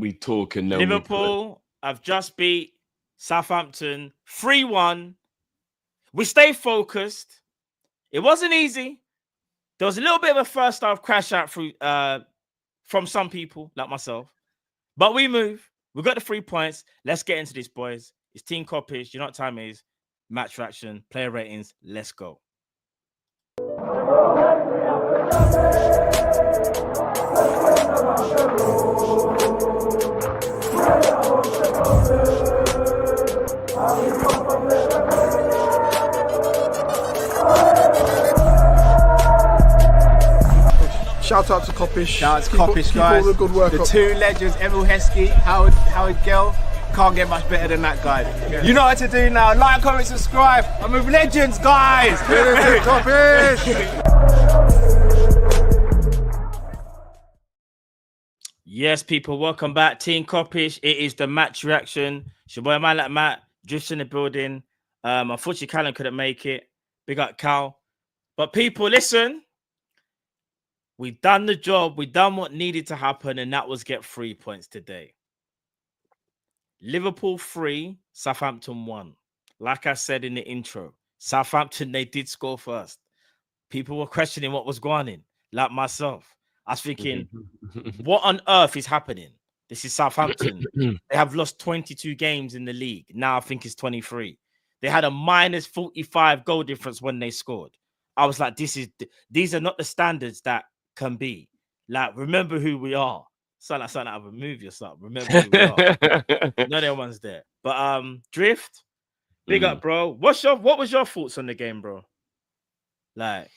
we talk and then Liverpool have just beat Southampton 3-1. We stay focused. It wasn't easy. There was a little bit of a first half crash out from some people like myself. But we move. We got the 3 points. Let's get into this, boys. It's Team Kop-Ish. You know what time it is. Match reaction, player ratings. Let's go. Shout out to Kopish. Shout out to Kopish, guys. All the good work the up. Two legends, Emil Heskey, Howard Gill. Can't get much better than that, guys. Yeah. You know what to do now. Like, comment, subscribe. I'm with legends, guys. Kopish. Yes, people, welcome back. Team Kop-Ish. It is the match reaction. It's your boy, man like Matt, just in the building. Unfortunately, Callum couldn't make it. Big up, Cal. But people, listen. We've done the job. We've done what needed to happen, and that was get 3 points today. Liverpool 3, Southampton 1. Like I said in the intro, Southampton, they did score first. People were questioning what was going on, like myself. I was thinking, what on earth is happening? This is Southampton. They have lost 22 games in the league. Now I think it's 23. They had a minus 45 goal difference when they scored. I was like, these are not the standards that can be. Like, remember who we are. Sound like something out of a movie or something. Remember who we are. No, that one's there. But Drift, big up, bro. What was your thoughts on the game, bro? Like,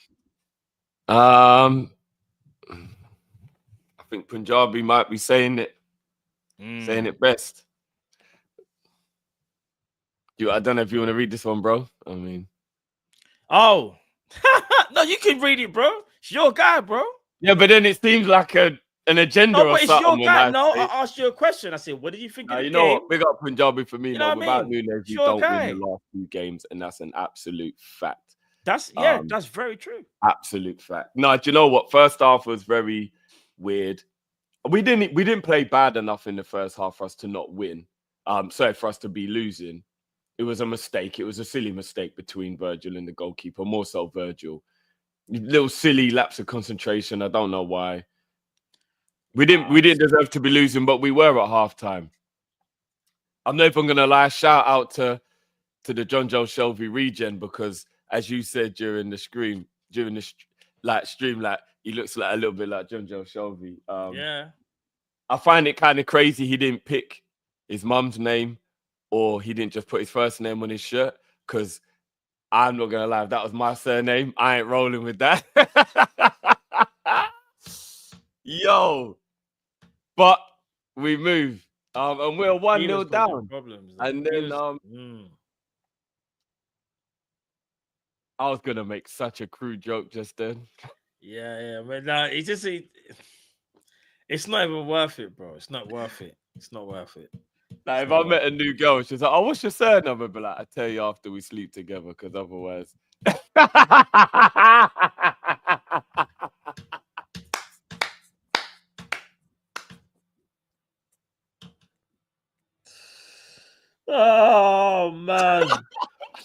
I think Punjabi might be saying it best. I don't know if you want to read this one, bro. I mean, oh, no, you can read it, bro. It's your guy, bro. Yeah, but then it seems like an agenda or something. It's your guy. No, I asked you a question. I said, what did you think of the game? You know what? Big up Punjabi for me. Without Nunez, you don't win the last 2 games, and that's an absolute fact. That's very true. Absolute fact. No, do you know what? First half was very weird. We didn't play bad enough in the first half for us to not win. For us to be losing. It was a mistake. It was a silly mistake between Virgil and the goalkeeper, more so Virgil. Little silly lapse of concentration. I don't know why. We didn't deserve to be losing, but we were at halftime. I'm not even gonna lie. Shout out to the John Joe Shelby regen, because as you said during the stream, he looks like a little bit like John Joe Shelby. Yeah. I find it kind of crazy he didn't pick his mum's name, or he didn't just put his first name on his shirt, because I'm not gonna lie, if that was my surname, I ain't rolling with that. Yo. But we move. And we're 1-0 down. And then I was gonna make such a crude joke just then. Yeah, but no, it's not even worth it, bro. It's not worth it. It's not worth it. Like, if I met a new girl, she's like, "Oh, what's your surname?" I'd be like, "I tell you after we sleep together, because otherwise." Oh man,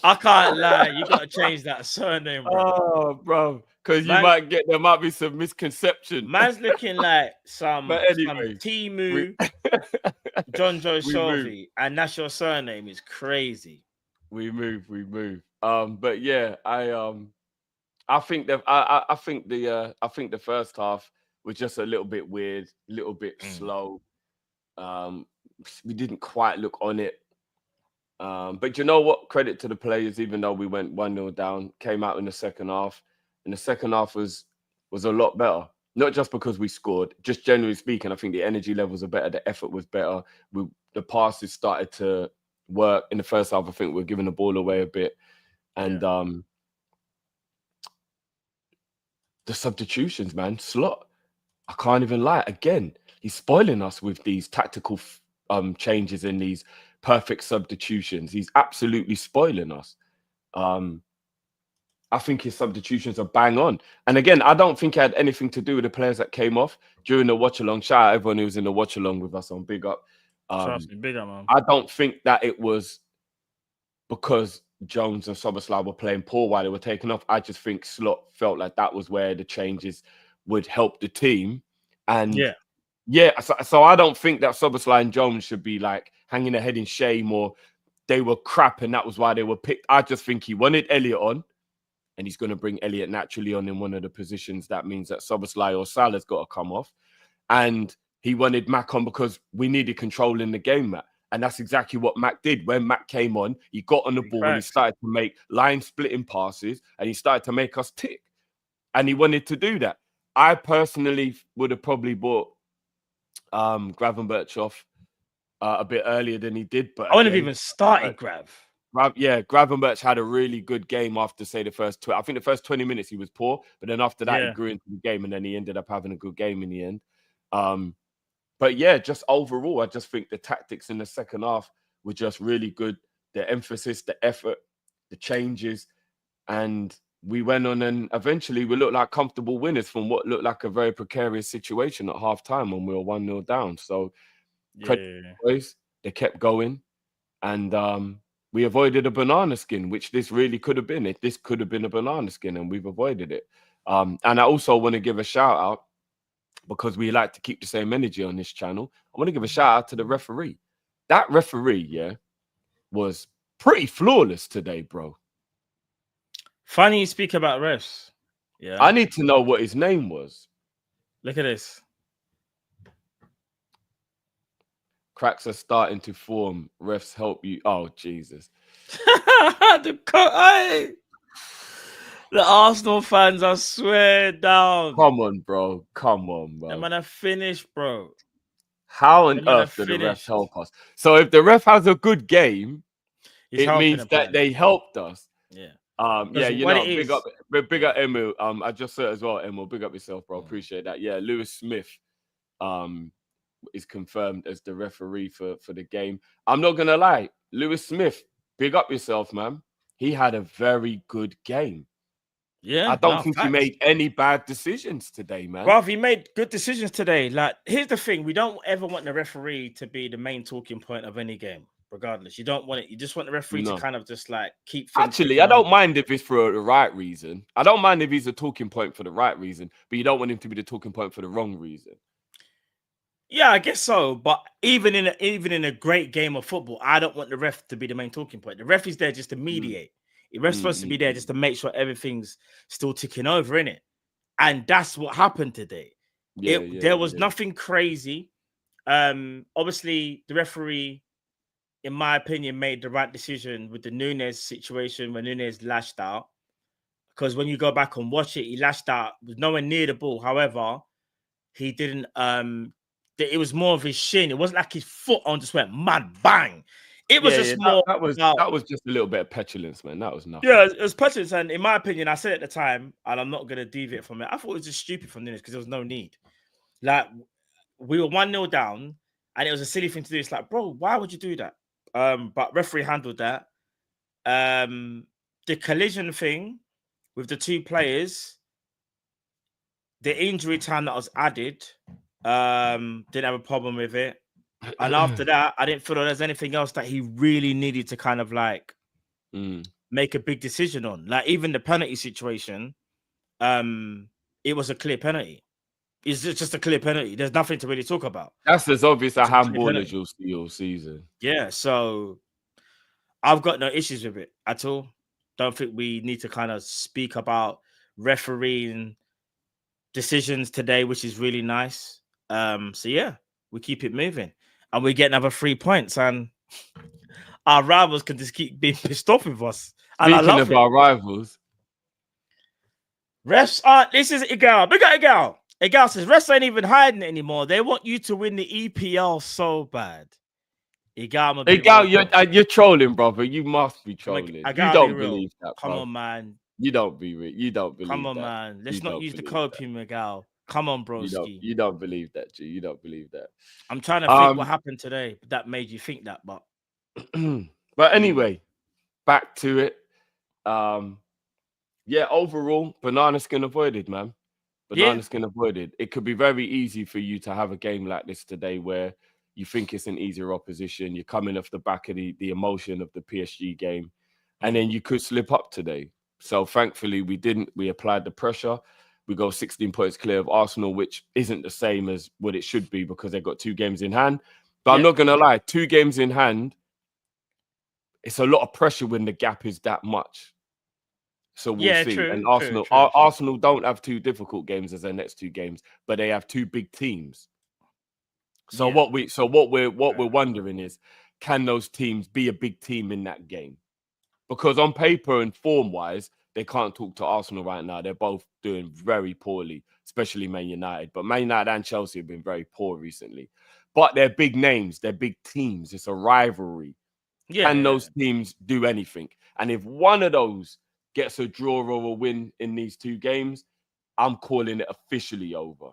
I can't lie. You gotta change that surname, bro. Oh, bro, because there might be some misconception. Man's looking like some Timu, John Joe Shelby, and that's your surname. Is crazy. We move. But yeah, I think the first half was just a little bit weird, a little bit slow. We didn't quite look on it. But you know what? Credit to the players, even though we went 1-0 down, came out in the second half. And the second half was a lot better. Not just because we scored, just generally speaking, I think the energy levels are better, the effort was better. The passes started to work. In the first half, I think we were giving the ball away a bit. And the substitutions, man, Slot, I can't even lie. Again, he's spoiling us with these tactical changes in these perfect substitutions. He's absolutely spoiling us. I think his substitutions are bang on. And again, I don't think it had anything to do with the players that came off during the watch along. Shout out everyone who was in the watch along with us on Big Up. Trust me, big up, man. I don't think that it was because Jones and Szoboszlai were playing poor while they were taking off. I just think Slot felt like that was where the changes would help the team. And so I don't think that Szoboszlai and Jones should be like hanging their head in shame or they were crap and that was why they were picked. I just think he wanted Elliot on and he's going to bring Elliot naturally on in one of the positions. That means that Szoboszlai or Salah's got to come off. And he wanted Mac on because we needed control in the game, Mac. And that's exactly what Mac did. When Mac came on, he got on the ball and he started to make line-splitting passes and he started to make us tick. And he wanted to do that. I personally would have probably bought Gravenberch off a bit earlier than he did. But I wouldn't have even started Grav. Gravenberch had a really good game after, say, the first... I think the first 20 minutes he was poor, but then after that he grew into the game and then he ended up having a good game in the end. But yeah, just overall, I just think the tactics in the second half were just really good. The emphasis, the effort, the changes. And we went on and eventually we looked like comfortable winners from what looked like a very precarious situation at half-time when we were 1-0 down. So boys, they kept going. And we avoided a banana skin, which this really could have been. This could have been a banana skin and we've avoided it. And I also want to give a shout out because we like to keep the same energy on this channel. I want to give a shout out to the referee. That referee, was pretty flawless today, bro. Funny you speak about refs. Yeah. I need to know what his name was. Look at this. Cracks are starting to form. Refs help you. Oh, Jesus. The Arsenal fans, I swear down. Come on, bro. Come on, bro. The man are finished, bro. How on earth do the refs help us? So if the ref has a good game, it means that they helped us. Yeah. Big up Emil. I just said as well, Emil, big up yourself, bro. Appreciate that. Yeah, Lewis Smith is confirmed as the referee for the game. I'm not gonna lie, Lewis Smith, big up yourself, man. He had a very good game. Yeah, I don't think he made any bad decisions today, man. Bruv, he made good decisions today. Like, here's the thing: we don't ever want the referee to be the main talking point of any game, regardless. You don't want it. You just want the referee to kind of just like keep. Actually, I don't mind if it's for the right reason. I don't mind if he's a talking point for the right reason, but you don't want him to be the talking point for the wrong reason. Yeah, I guess so. But even in a great game of football, I don't want the ref to be the main talking point. The ref is there just to mediate. The ref's supposed to be there just to make sure everything's still ticking over, innit? And that's what happened today. There was nothing crazy. Obviously, the referee, in my opinion, made the right decision with the Nunez situation when Nunez lashed out. Because when you go back and watch it, he lashed out, was nowhere near the ball. However, he didn't. It was more of his shin. It wasn't like his foot on just went mad bang. It was just more. That was just a little bit of petulance, man. That was nothing. Yeah, it was petulance, and in my opinion, I said at the time, and I'm not gonna deviate from it. I thought it was just stupid from Nunez because there was no need. Like, we were 1-0 down, and it was a silly thing to do. It's like, bro, why would you do that? But referee handled that. The collision thing with the two players, the injury time that was added, didn't have a problem with it. And after that, I didn't feel like there's anything else that he really needed to kind of like make a big decision on. Like, even the penalty situation, it was a clear penalty. It's just a clear penalty. There's nothing to really talk about. That's as obvious a handball as you'll see all season. Yeah, so I've got no issues with it at all. Don't think we need to kind of speak about refereeing decisions today, which is really nice. So yeah, we keep it moving. And we get another 3 points, and our rivals can just keep being pissed off with us. And Speaking of our rivals, refs aren't. This is Igal. Big up Igal. Igal says refs ain't even hiding it anymore. They want you to win the EPL so bad. Igal, you're trolling, brother. You must be trolling. You don't believe that. Come on, man. You don't believe. Come on, man. Let's not use the coping, Miguel. Come on, broski. You don't believe that, G. You don't believe that. I'm trying to think what happened today that made you think that, but Yeah, overall, banana skin avoided, man. Banana skin avoided. It could be very easy for you to have a game like this today where you think it's an easier opposition. You're coming off the back of the emotion of the PSG game, and then you could slip up today. So thankfully, we didn't. We applied the pressure. We go 16 points clear of Arsenal, which isn't the same as what it should be because they've got 2 games in hand. But I'm not going to lie, 2 games in hand, it's a lot of pressure when the gap is that much. So we'll see. True, and Arsenal, true. Arsenal don't have 2 difficult games as their next 2 games, but they have 2 big teams. So what we're wondering is, can those teams be a big team in that game? Because on paper and form wise, they can't talk to Arsenal right now. They're both doing very poorly, especially Man United. But Man United and Chelsea have been very poor recently. But they're big names, they're big teams. It's a rivalry. Can those teams do anything? And if one of those gets a draw or a win in these 2 games, I'm calling it officially over.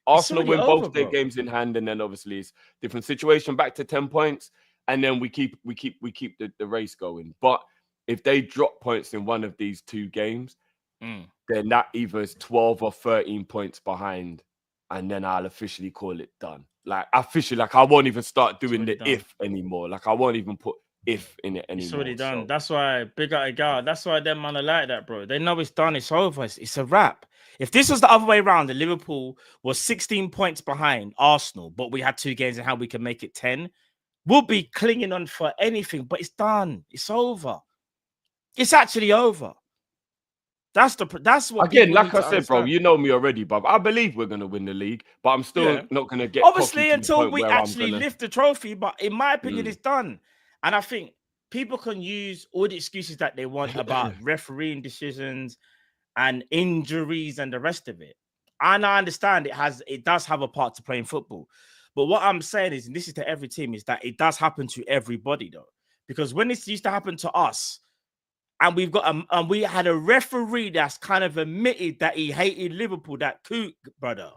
Arsenal win both their games in hand, and then obviously it's different situation, back to 10 points, and then we keep the race going. But if they drop points in one of these 2 games, then that either is 12 or 13 points behind, and then I'll officially call it done. Like officially, I won't even start doing the if anymore. Like I won't even put if in it anymore. It's already done. So. That's why big up guy. That's why them man are like that, bro. They know it's done. It's over. It's a wrap. If this was the other way around, the Liverpool was 16 points behind Arsenal, but we had 2 games and how we can make it 10, we'll be clinging on for anything. But it's done. It's over. It's actually over. That's what. Again, like I said, bro, you know me already, Bob. I believe we're gonna win the league, but I'm still not gonna get obviously until we actually lift the trophy. But in my opinion, it's done. And I think people can use all the excuses that they want about refereeing decisions and injuries and the rest of it. And I understand it does have a part to play in football. But what I'm saying is, and this is to every team, is that it does happen to everybody though. Because when this used to happen to us, and we had a referee that's kind of admitted that he hated Liverpool, that Kook brother.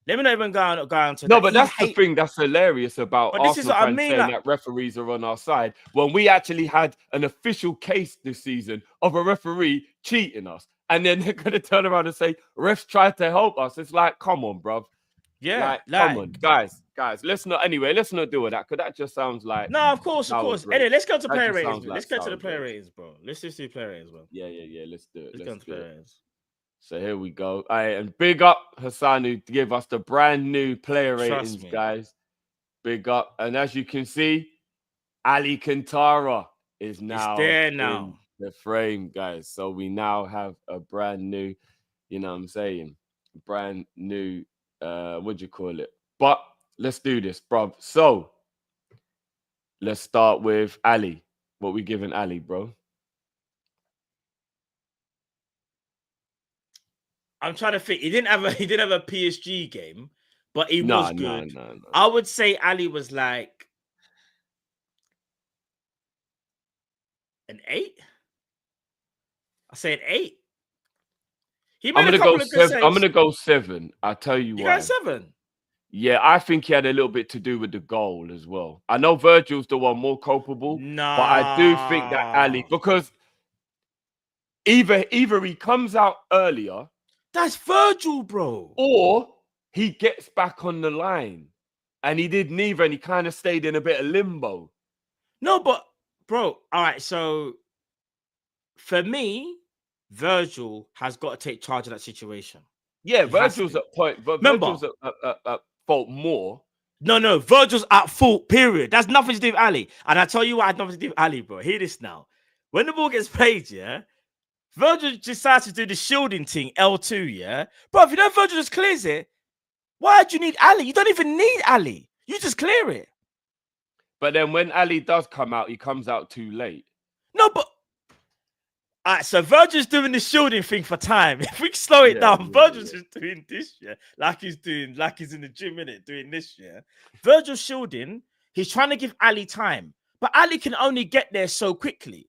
Let me not even go on to no, that. But that's the thing that's hilarious about Arsenal fans saying that referees are on our side when we actually had an official case this season of a referee cheating us. And then they're going to turn around and say, refs tried to help us. It's like, come on, bruv. Yeah. Come on, guys. Let's not do all that, because that just sounds like... No, of course. Anyway, let's go to player ratings. Let's go to the player ratings, bro. Let's just do player ratings, bro. Yeah. Let's do it. Let's go to player ratings. So here we go. All right, and big up Hassan who gave us the brand new player ratings, guys. Big up. And as you can see, Ali Kantara is now in the frame, guys. So we now have a brand new, you know what I'm saying? Brand new, what do you call it? But let's do this, bro. So let's start with Ali. What we giving Ali, bro? I'm trying to think. He didn't have a PSG game, but he was good. No. I would say Ali was like an 8. I say an 8. I'm gonna go 7. I'll tell you why. You got 7? Yeah, I think he had a little bit to do with the goal as well. I know Virgil's the one more culpable, but I do think that Ali, because either he comes out earlier. That's Virgil, bro. Or he gets back on the line. And he did neither, and he kind of stayed in a bit of limbo. No, but, bro, all right, so for me, Virgil has got to take charge of that situation. Yeah, Virgil's at point, but Virgil's at fault more. No, Virgil's at fault, period. That's nothing to do with Ali. And I tell you what had nothing to do with Ali, bro. Hear this now. When the ball gets played, yeah, Virgil decides to do the shielding thing, L2, yeah? Bro, if you know Virgil just clears it, why do you need Ali? You don't even need Ali. You just clear it. But then when Ali does come out, he comes out too late. No, but... All right, so Virgil's doing the shielding thing for time. If we slow it down, Virgil's just doing this, yeah? Like he's in the gym, innit? Doing this, yeah? Virgil's shielding, he's trying to give Ali time. But Ali can only get there so quickly.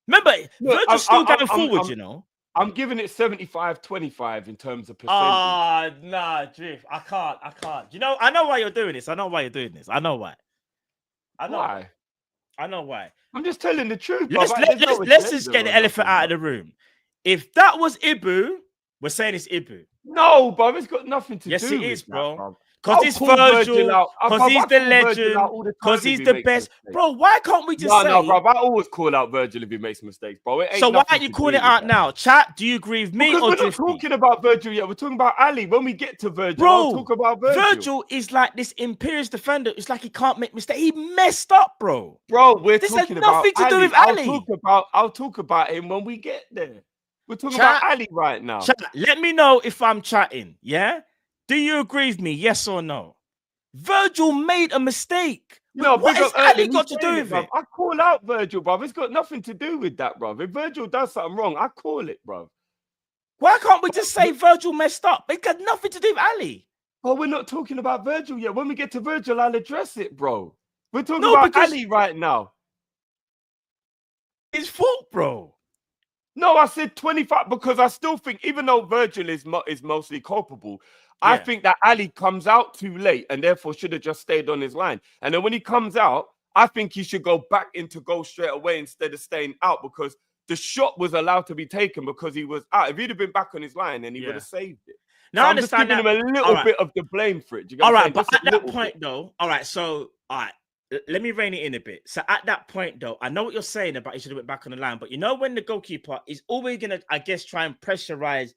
Remember, Virgil's still going forward, you know. I'm giving it 75-25 in terms of percentage. Nah, Drift. I can't. You know, I know why you're doing this. I know why. Why? I know why. I'm just telling the truth. Let's just get the elephant out of the room. If that was Ibu, we're saying it's Ibu. No, bro, it's got nothing to do. Yes, it with is, that, bro. Because it's Virgil, because he's the legend, because he's the best. Bro, why can't we just say... No, bro, I always call out Virgil if he makes mistakes, bro. So why aren't you calling it out now? Chat, do you agree with me or we're not talking about Virgil yet. We're talking about Ali. When we get to Virgil, I'll talk about Virgil. Virgil is like this imperious defender. It's like he can't make mistakes. He messed up, bro. Bro, this has nothing to do with Ali. I'll talk about him when we get there. We're talking about Ali right now. Chat, let me know if I'm chatting, yeah? Do you agree with me, yes or no? Virgil made a mistake. No, what has Ali got to do with it? I call out Virgil, bro. It's got nothing to do with that, bro. If Virgil does something wrong, I call it, bro. Why can't we just say Virgil messed up? It got nothing to do with Ali. Well, we're not talking about Virgil yet. When we get to Virgil, I'll address it, bro. We're talking about Ali right now. His fault, bro. No, I said 25 because I still think, even though Virgil is mostly culpable, I think that Ali comes out too late and therefore should have just stayed on his line. And then when he comes out, I think he should go back into goal straight away instead of staying out because the shot was allowed to be taken because he was out. If he'd have been back on his line, then he would have saved it. Now so I understand just giving him a little bit of the blame for it. All right, but at that point, though, all right, let me rein it in a bit. So at that point, though, I know what you're saying about he should have went back on the line, but you know when the goalkeeper is always gonna, I guess, try and pressurize.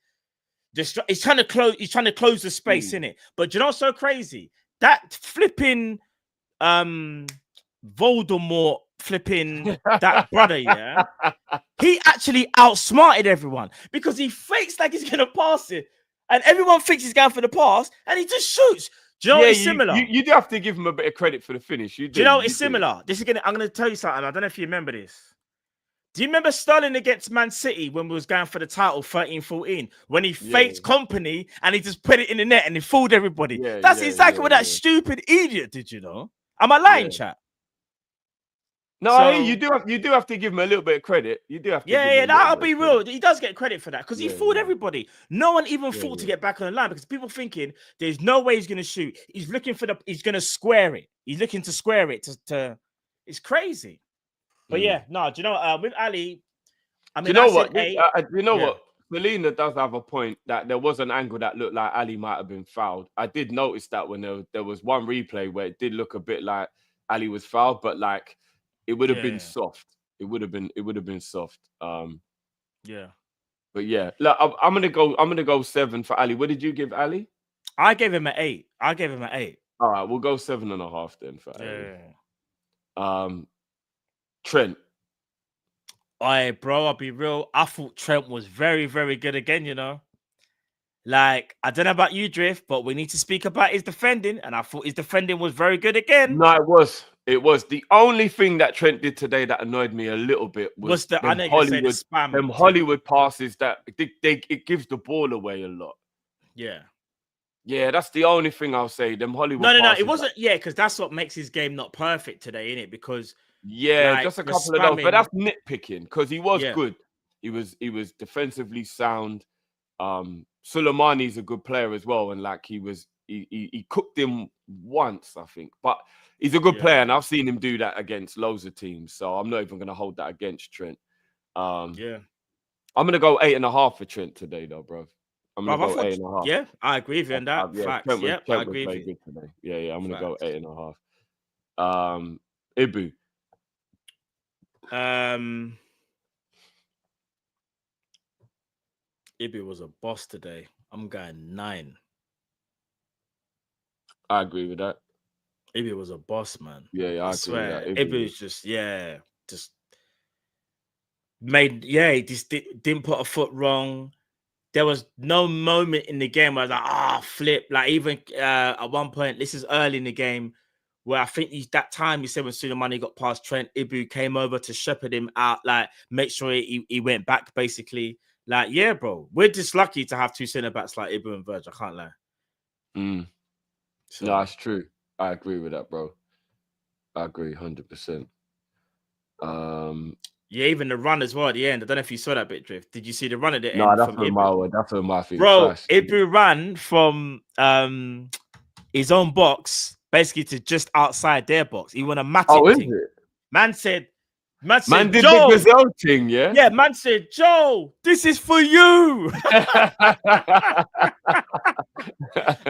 He's trying to close the space in it. But you know what's so crazy? That flipping Voldemort flipping that brother, yeah. He actually outsmarted everyone because he fakes like he's gonna pass it, and everyone thinks he's going for the pass, and he just shoots. Do you know it's similar? You do have to give him a bit of credit for the finish. Do you know it's similar? I'm gonna tell you something. I don't know if you remember this. Do you remember Sterling against Man City when we was going for the title 13-14? When he faked Company and he just put it in the net and he fooled everybody. That's exactly what that stupid idiot did, you know? Am I lying, chat? No, you do have to give him a little bit of credit. You do have to. I'll be real. He does get credit for that because he fooled everybody. No one even thought to get back on the line because people thinking there's no way he's gonna shoot. He's looking for he's gonna square it. He's looking to square it to it's crazy. But do you know with Ali? I mean, do you know what? Selena does have a point that there was an angle that looked like Ali might have been fouled. I did notice that when there was one replay where it did look a bit like Ali was fouled, but like it would have been soft. It would have been soft. But yeah, look, I'm gonna go 7 for Ali. What did you give Ali? I gave him an 8. All right, we'll go 7.5 then for Ali. Trent. Bro, I'll be real. I thought Trent was very, very good again, you know. Like, I don't know about you, Drift, but we need to speak about his defending, and I thought his defending was very good again. No, it was. It was. The only thing that Trent did today that annoyed me a little bit was the Hollywood passes that it gives the ball away a lot. Yeah, that's the only thing I'll say. Them Hollywood. No, it wasn't. Because that's what makes his game not perfect today, innit? Because just a couple of those, but that's nitpicking because he was good. He was defensively sound. Soleimani's a good player as well, and like he cooked him once, I think, but he's a good player, and I've seen him do that against loads of teams. So I'm not even going to hold that against Trent. I'm going to go 8.5 for Trent today, though, bro. I'm going to go 8.5. Yeah, I agree with you on that. Facts. Trent I agree with you today. Yeah, I'm going to go 8.5. Ibu. Ibu was a boss today. I'm going 9. I agree with that. Ibu was a boss, man. Yeah, I swear. Agree with that. Ibu's just made. He just didn't put a foot wrong. There was no moment in the game where I was like, flip. Like even at one point, this is early in the game, where I think that time you said when Soleimani got past Trent, Ibu came over to shepherd him out, like make sure he went back basically. Like, yeah, bro, we're just lucky to have 2 centre backs like Ibu and Virgil. I can't lie. So. No, it's true. I agree with that, bro. I agree 100%. Even the run as well at the end. I don't know if you saw that bit, Drift. Did you see the run at the end? No, that's my thing. Bro, Ibu ran from his own box basically to just outside their box. He won a matic thing. Is it? Man said, Man did Joe, the gazelle thing, yeah? yeah, man said, Joe, this is for you.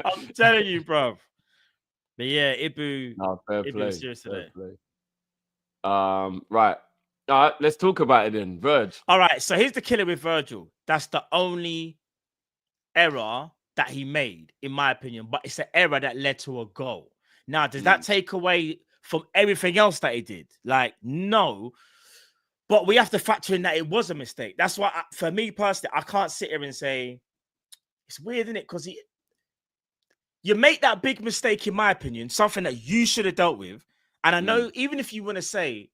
I'm telling you, bro. But yeah, Ibu, No, fair Ibu play. was serious Fair today. play. Right. All right, let's talk about it then. Virg. All right, so here's the killer with Virgil. That's the only error that he made, in my opinion, but it's an error that led to a goal. Now, does that take away from everything else that he did? Like, no. But we have to factor in that it was a mistake. That's why, for me personally, I can't sit here and say, it's weird, isn't it? Because you make that big mistake, in my opinion, something that you should have dealt with. And I know, even if you want to say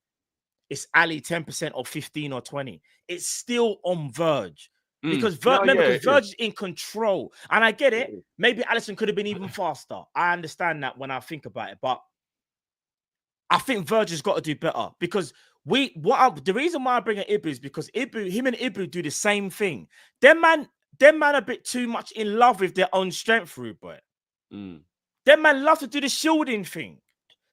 it's Ali 10% or 15 or 20, it's still on Virg. Because Virg is in control. And I get it. Maybe Alisson could have been even faster. I understand that when I think about it. But I think Virg has got to do better. Because the reason why I bring in Ibu is because him and Ibu do the same thing. Them man a bit too much in love with their own strength, rude boy. Them man love to do the shielding thing.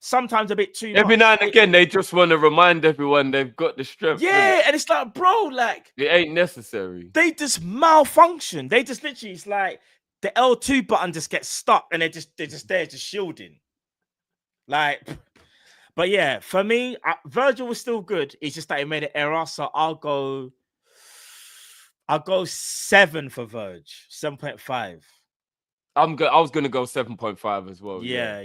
Sometimes a bit too much. Every now and again, they just want to remind everyone they've got the strength. Yeah, and it's like, bro, like it ain't necessary. They just malfunction. They just literally, it's like the L2 button just gets stuck, and they're just there, just shielding. Like, but yeah, for me, Virgil was still good. It's just that he made an error, so I'll go 7 for Virg, 7.5. I was gonna go 7.5 as well. Yeah.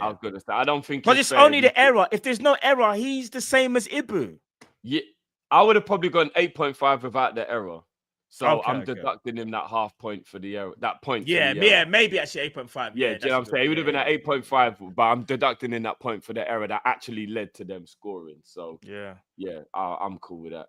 I was gonna say I don't think because it's only the error. If there's no error, he's the same as Ibu. Yeah, I would have probably gone 8.5 without the error. So I'm deducting him that half point for the error. That point. Yeah, maybe actually 8.5. Yeah, do you know what I'm saying? It would have been at 8.5, but I'm deducting in that point for the error that actually led to them scoring. So yeah, I'm cool with that.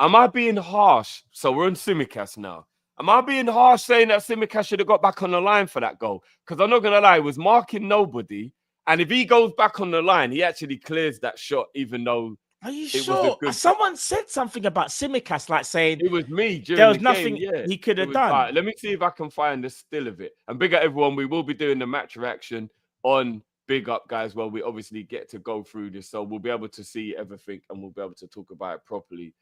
Am I being harsh? So we're on Tsimikas now. Am I being harsh saying that Tsimikas should have got back on the line for that goal? Because I'm not going to lie, he was marking nobody. And if he goes back on the line, he actually clears that shot, even though... Are you sure? Someone said something about Tsimikas, like saying... It was me during there was the nothing game, he could have done. Right, let me see if I can find the still of it. And big up everyone, we will be doing the match reaction on Big Up, guys, where we obviously get to go through this. So we'll be able to see everything and we'll be able to talk about it properly.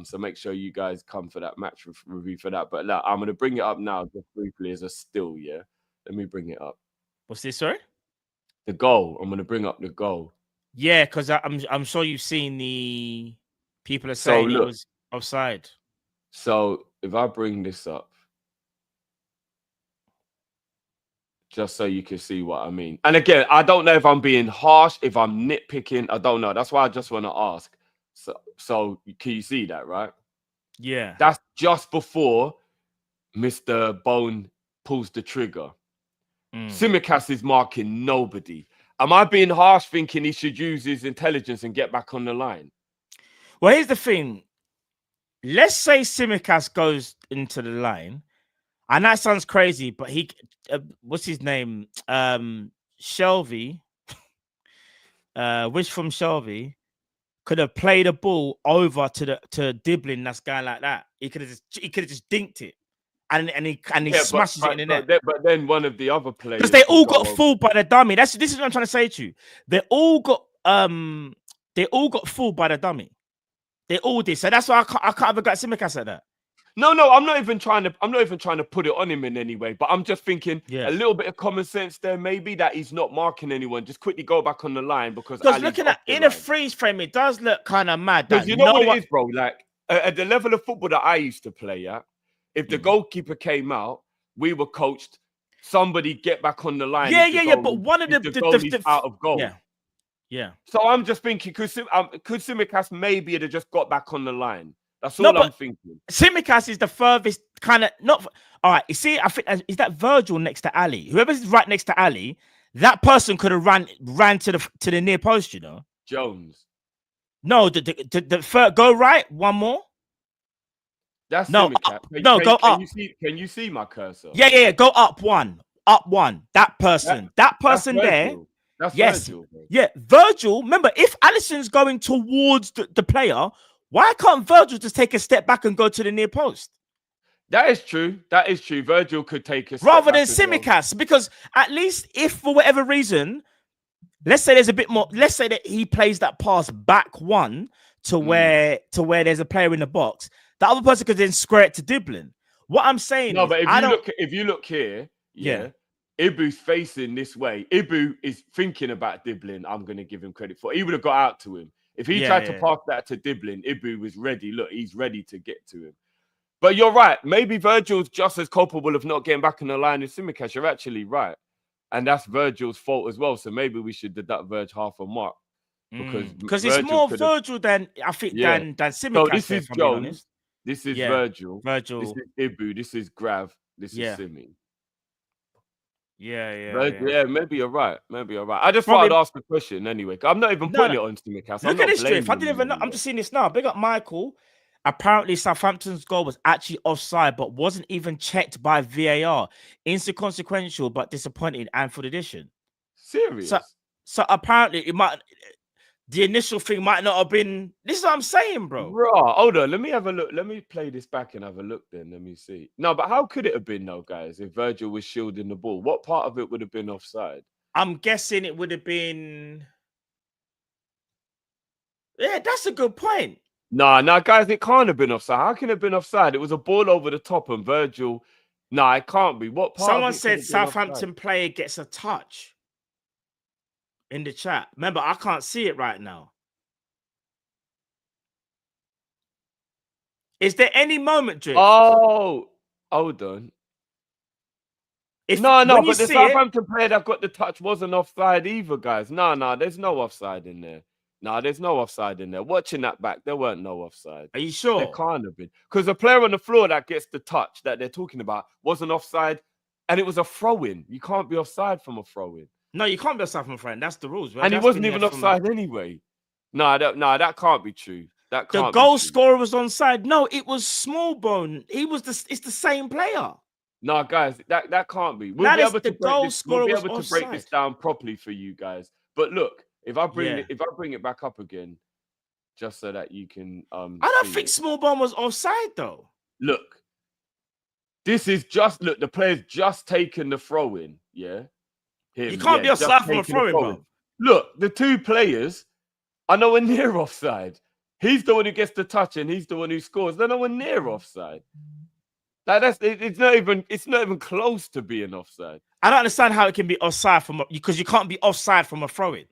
So make sure you guys come for that match review for that. But I'm going to bring it up now just briefly as a still, yeah? Let me bring it up. What's this, sorry? The goal. I'm going to bring up the goal. Yeah, because I'm sure you've seen the people are saying it was offside. So if I bring this up, just so you can see what I mean. And again, I don't know if I'm being harsh, if I'm nitpicking. I don't know. That's why I just want to ask. So can you see that, right? Yeah. That's just before Mr. Bone pulls the trigger. Tsimikas is marking nobody. Am I being harsh thinking he should use his intelligence and get back on the line? Well, here's the thing. Let's say Tsimikas goes into the line. And that sounds crazy, but he... what's his name? Shelby. Wish from Shelby. Could have played a ball over to Diblin, that's guy like that. He could have just dinked it, and he smashes it in the net. But then one of the other players, because they all got fooled by the dummy. This is what I'm trying to say to you. They all got fooled by the dummy. They all did. So that's why I can't ever get Tsimikas at that. No, I'm not even trying to put it on him in any way, but I'm just thinking a little bit of common sense there, maybe, that he's not marking anyone. Just quickly go back on the line because looking at in a freeze frame, it does look kind of mad. Because you know what it is, bro. Like at the level of football that I used to play at, if the goalkeeper came out, we were coached. Somebody get back on the line. Yeah. But one of the goalie's out of goal. Yeah. So I'm just thinking, could Tsimikas maybe have just got back on the line? That's all I'm thinking. Tsimikas is the furthest kind of not. All right, you see, I think is that Virgil next to Ali. Whoever's right next to Ali, that person could have ran to the near post. You know, Jones. No, the go right. One more. That's no. Go up. Can you see my cursor? Yeah. Go up one. That person. That person there. That's Virgil. Yeah, Virgil. Remember, if Alisson's going towards the player. Why can't Virgil just take a step back and go to the near post? That is true. Virgil could take a step rather back than Tsimikas, because at least if for whatever reason let's say there's a bit more. Let's say that he plays that pass back one to where there's a player in the box. The other person could then square it to Diblin. What I'm saying No, is, but if you look here, Yeah. Ibu's facing this way. Ibu is thinking about Diblin. I'm going to give him credit for. He would have got out to him if he tried to pass that to Diblin. Ibu was ready. Look, he's ready to get to him. But you're right. Maybe Virgil's just as culpable of not getting back in the line as Tsimikas. You're actually right, and that's Virgil's fault as well. So maybe we should deduct Virgil half a mark because it's more Virgil than I think than Tsimikas. So this is Jones. This is Virgil. This is Ibu. This is Grav. This is Simi. Yeah, maybe you're right. I just thought I'd ask the question anyway. I'm not even putting it on Tsimikas. Look at this, Drift. I didn't even know. I'm just seeing this now. Big up Michael. Apparently, Southampton's goal was actually offside, but wasn't even checked by VAR. Inconsequential, but disappointing. Anfield edition. Serious? So apparently, the initial thing might not have been. This is what I'm saying, bro. Right, hold on. Let me have a look. Let me play this back and have a look. Then let me see. No, but how could it have been, though, guys? If Virgil was shielding the ball, what part of it would have been offside? I'm guessing it would have been. Yeah, that's a good point. Nah, guys, it can't have been offside. How can it have been offside? It was a ball over the top, and Virgil. Nah, it can't be. What part? Someone said Southampton player gets a touch in the chat. Remember, I can't see it right now. Is there any moment, Drift? Oh, hold on. But the Southampton player that got the touch wasn't offside either, guys. No, there's no offside in there. No, there's no offside in there. Watching that back, there weren't no offside. Are you sure? There can't have been. Because the player on the floor that gets the touch that they're talking about wasn't offside, and it was a throw-in. You can't be offside from a throw-in. No, you can't be offside from a throw-in. That's the rules. And he wasn't even offside anyway. No, that can't be true. That can't the goal scorer was onside. No, it was Smallbone. It's the same player. No, guys, that can't be. We'll be able to break this down properly for you guys. But look, if I bring it back up again, just so that you can I don't think Smallbone was offside though. Look, this is the player's just taken the throw in, yeah. You can't be offside from a throw in, bro. Look, the two players are nowhere near offside. He's the one who gets the touch and he's the one who scores. They're nowhere near offside. It's not even close to being offside. I don't understand how it can be offside because you can't be offside from a throw-in.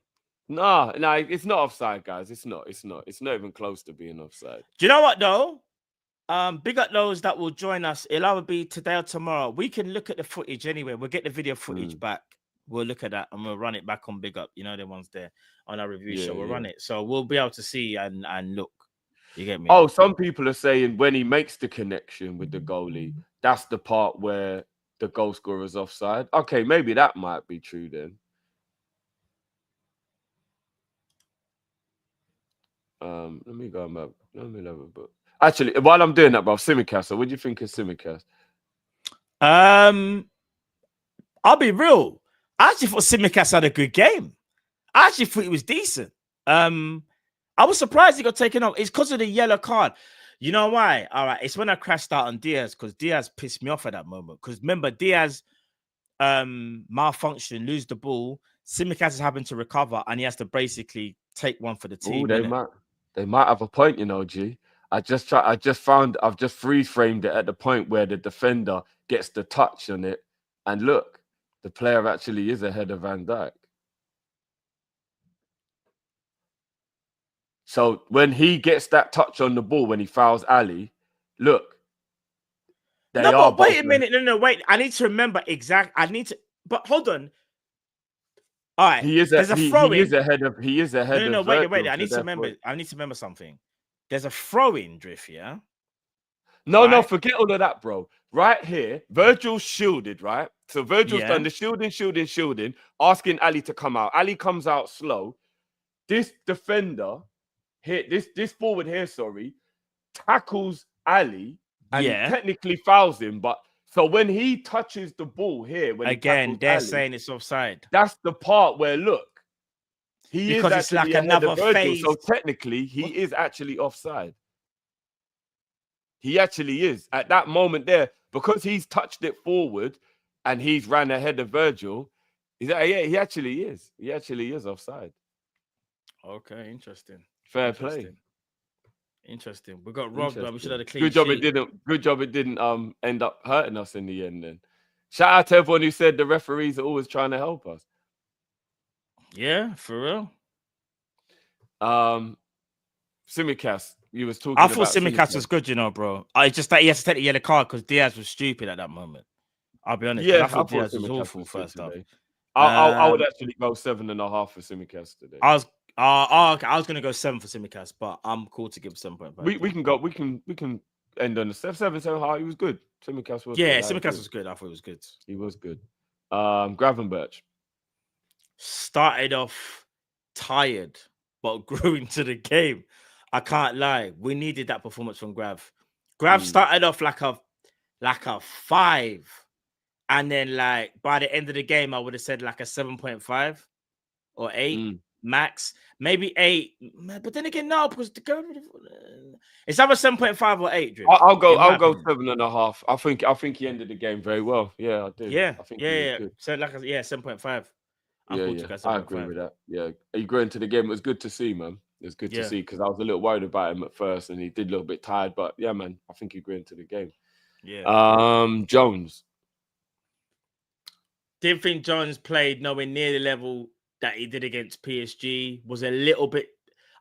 No, it's not offside, guys. It's not even close to being offside. Do you know what though? Big up those that will join us. It'll either be today or tomorrow. We can look at the footage anyway. We'll get the video footage back. We'll look at that and we'll run it back on Big Up. You know, the ones there on our review show. We'll run it. So we'll be able to see and look. You get me? Oh, some people are saying when he makes the connection with the goalie, that's the part where the goal scorer's offside. Okay, maybe that might be true then. Let me go back. Let me have a book. Actually, while I'm doing that, bro, Tsimikas. So what do you think of Tsimikas? I'll be real. I actually thought Tsimikas had a good game. I actually thought he was decent. I was surprised he got taken off. It's because of the yellow card. You know why? All right, it's when I crashed out on Diaz because Diaz pissed me off at that moment. Because remember, Diaz malfunction, lose the ball. Tsimikas is having to recover, and he has to basically take one for the team. Ooh, they might have a point, you know, G. I've just freeze framed it at the point where the defender gets the touch on it, and look, the player actually is ahead of Van Dijk. So when he gets that touch on the ball, when he fouls Ali, look. But wait a minute. No, wait. I need to remember but hold on. All right. He is ahead of. No, wait. I need to remember something. There's a throw-in, Drift, yeah? No, forget all of that, bro. Right here, Virgil's shielded, right? So Virgil's done the shielding, asking Ali to come out. Ali comes out slow. This defender here, this forward here, tackles Ali and technically fouls him. But so when he touches the ball here, they're saying it's offside. That's the part where because it's like another phase. So technically, he is actually offside. He actually is at that moment there because he's touched it forward and he's ran ahead of Virgil. Yeah, he actually is. He actually is offside. Okay, interesting. Fair play. Interesting. We got robbed, but we should have a clean Good job sheet. Good job it didn't end up hurting us in the end. Then shout out to everyone who said the referees are always trying to help us. Yeah, for real. Simicast, you was talking. I thought Simicast was good, you know, bro. I just that he had to take the yellow card because Diaz was stupid at that moment. I'll be honest. Yeah, I thought Diaz was awful was first half. I would actually go 7.5 for Simicast today. I was gonna go 7 for Simicast, but I'm cool to give 7.5. We can end on the 7.5. He was good. Simicast was good. Simicast was good. I thought he was good. He was good. Gravenberch started off tired, but grew into the game. I can't lie. We needed that performance from Grav. Grav started off like a 5. And then, like, by the end of the game, I would have said like a 7.5 or 8 max, maybe 8. But then again, no, because it's either 7.5 or 8. Drew, I'll go 7.5. I think he ended the game very well. Yeah, I do. Yeah, I think good. So like, 7.5. I agree with that. Yeah, he grew into the game. It was good to see, man. It was good to see because I was a little worried about him at first, and he did a little bit tired. But yeah, man, I think he grew into the game. Yeah. Jones. Didn't think Jones played nowhere near the level that he did against PSG. Was a little bit.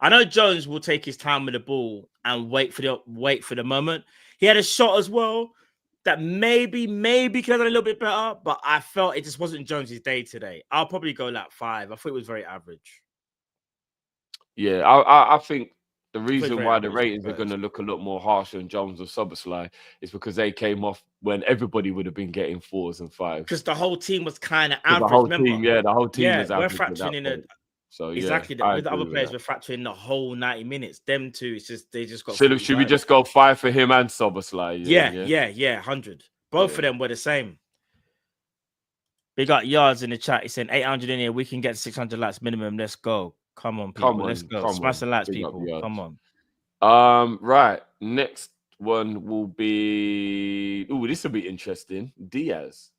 I know Jones will take his time with the ball and wait for the moment. He had a shot as well that maybe could have done a little bit better, but I felt it just wasn't Jones's day today. I'll probably go like 5. I thought it was very average. Yeah, I think the reason why the ratings are going to look a lot more harsh on Jones or Szoboszlai is because they came off when everybody would have been getting 4s and 5s. Because the whole team was kind of average. The whole team was average. We're factoring in it. So exactly, yeah, with the other players, we're factoring the whole 90 minutes. Them two, it's just they just got. Should we just go 5 for him and Szoboszlai? Yeah, 100. Both of them were the same. We got yards in the chat. He said 800 in here. We can get 600 likes minimum. Let's go. Come on, people. Let's go. Smash the likes, people. Come on. Right. Next one will be. Oh, this will be interesting. Diaz.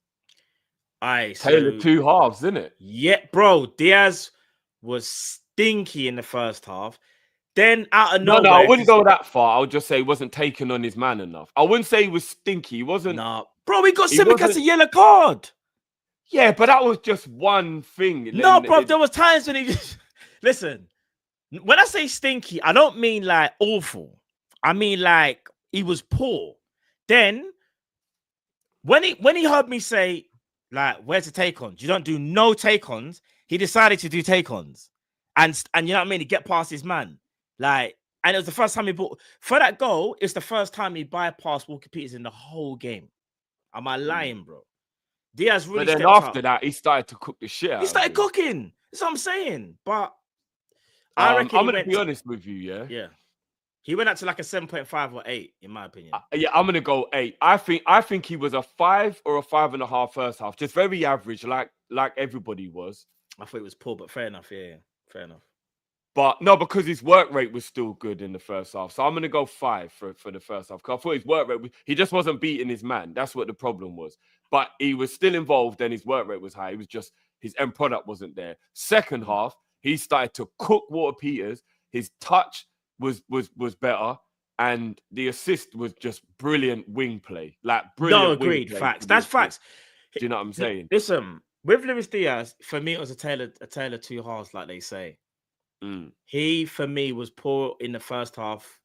Taylor 2 halves, isn't it? Yeah, bro. Diaz was stinky in the first half. Then out of nowhere. No, I wouldn't go that far. I would just say he wasn't taking on his man enough. I wouldn't say he was stinky. He wasn't. Nah, bro. We got Simicast a yellow card. Yeah, but that was just one thing. No, bro. There was times when he just. Listen, when I say stinky, I don't mean like awful. I mean like he was poor. Then when he heard me say like, "Where's the take-ons?" You don't do no take-ons. He decided to do take-ons, and you know what I mean. He get past his man, like, and it was the first time he bought for that goal. It's the first time he bypassed Walker Peters in the whole game. Am I lying, bro? Diaz really. But then after that, he started to cook the shit out. He started cooking. That's what I'm saying, but. I reckon I'm going to be honest with you, yeah? Yeah. He went up to like a 7.5 or 8, in my opinion. I'm going to go 8. I think he was a 5 or a 5.5 first half. Just very average, like everybody was. I thought it was poor, but fair enough. Yeah, fair enough. But no, because his work rate was still good in the first half. So I'm going to go 5 for the first half. Because I thought his work rate, he just wasn't beating his man. That's what the problem was. But he was still involved and his work rate was high. It was just his end product wasn't there. Second half, he started to cook Walker Peters. His touch was better, and the assist was just brilliant wing play. Like brilliant. No, agreed. Facts. That's facts. Do you know what I'm saying? Listen, with Luis Diaz, for me, it was a Taylor 2 halves, like they say. He, for me, was poor in the first half,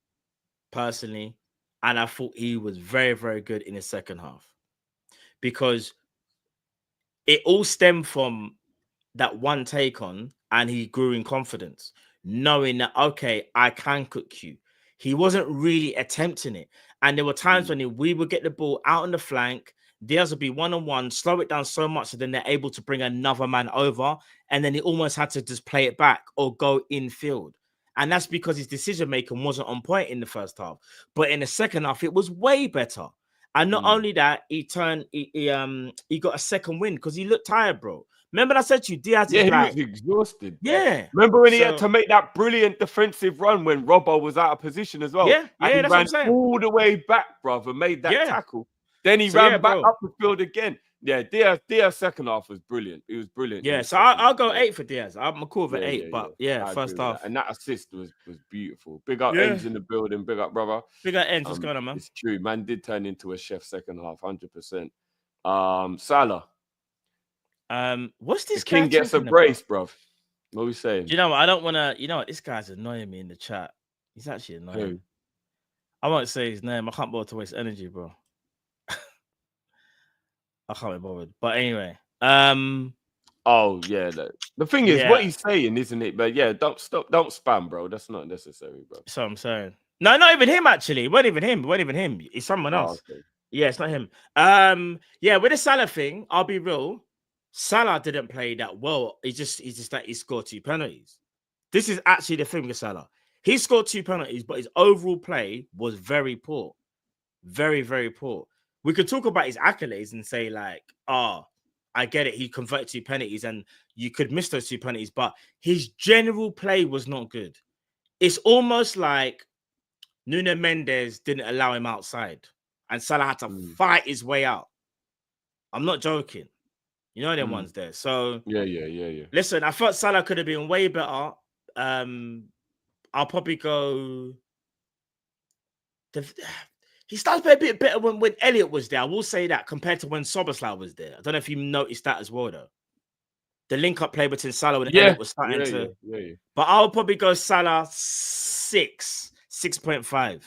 personally, and I thought he was very, very good in the second half because it all stemmed from that one take on. And he grew in confidence, knowing that, okay, I can cook you. He wasn't really attempting it. And there were times when we would get the ball out on the flank, Diaz would be one-on-one, slow it down so much so then they're able to bring another man over. And then he almost had to just play it back or go infield. And that's because his decision-making wasn't on point in the first half. But in the second half, it was way better. And not only that, he got a second win because he looked tired, bro. Remember I said to you, Diaz is he like... was exhausted. Yeah. Remember when he had to make that brilliant defensive run when Robbo was out of position as well? Yeah, and he that's what I'm saying. all the way back, brother, made that tackle. Then he ran back up the field again. Yeah, Diaz second half was brilliant. He was brilliant. Yeah, so I'll go 8 for Diaz. I'm cool with 8, but I first agree with half. that. And that assist was beautiful. Big up Yeah. Ends in the building. Big up, brother. Big up Ends. What's going on, man? It's true. Man did turn into a chef second half, 100%. Salah. What's this the King gets a brace, bruv. What are we saying? You know what? I don't want to. You know what? This guy's annoying me in the chat. He's actually annoying. Who? I won't say his name. I can't bother to waste energy, bro. I can't be bothered. But anyway, oh yeah. The thing is, what he's saying, isn't it? But yeah, don't spam, bro. That's not necessary, bro. So I'm saying, no, not even him. Actually, it wasn't even him. It wasn't even him. It's someone else. Okay. Yeah, it's not him. Yeah, with the Salah thing, I'll be real. Salah didn't play that well. It's just that he scored 2 penalties. This is actually the thing with Salah. He scored 2 penalties, but his overall play was very poor. Very, very poor. We could talk about his accolades and say, like, I get it. He converted 2 penalties and you could miss those 2 penalties, but his general play was not good. It's almost like Nuno Mendes didn't allow him outside and Salah had to fight his way out. I'm not joking. You know them ones there. So yeah. Listen, I thought Salah could have been way better. I'll probably go. He started to play a bit better when Elliott was there. I will say that compared to when Szoboszlai was there. I don't know if you noticed that as well, though. The link-up play between Salah and Elliott was starting to. Yeah. But I'll probably go Salah 6.5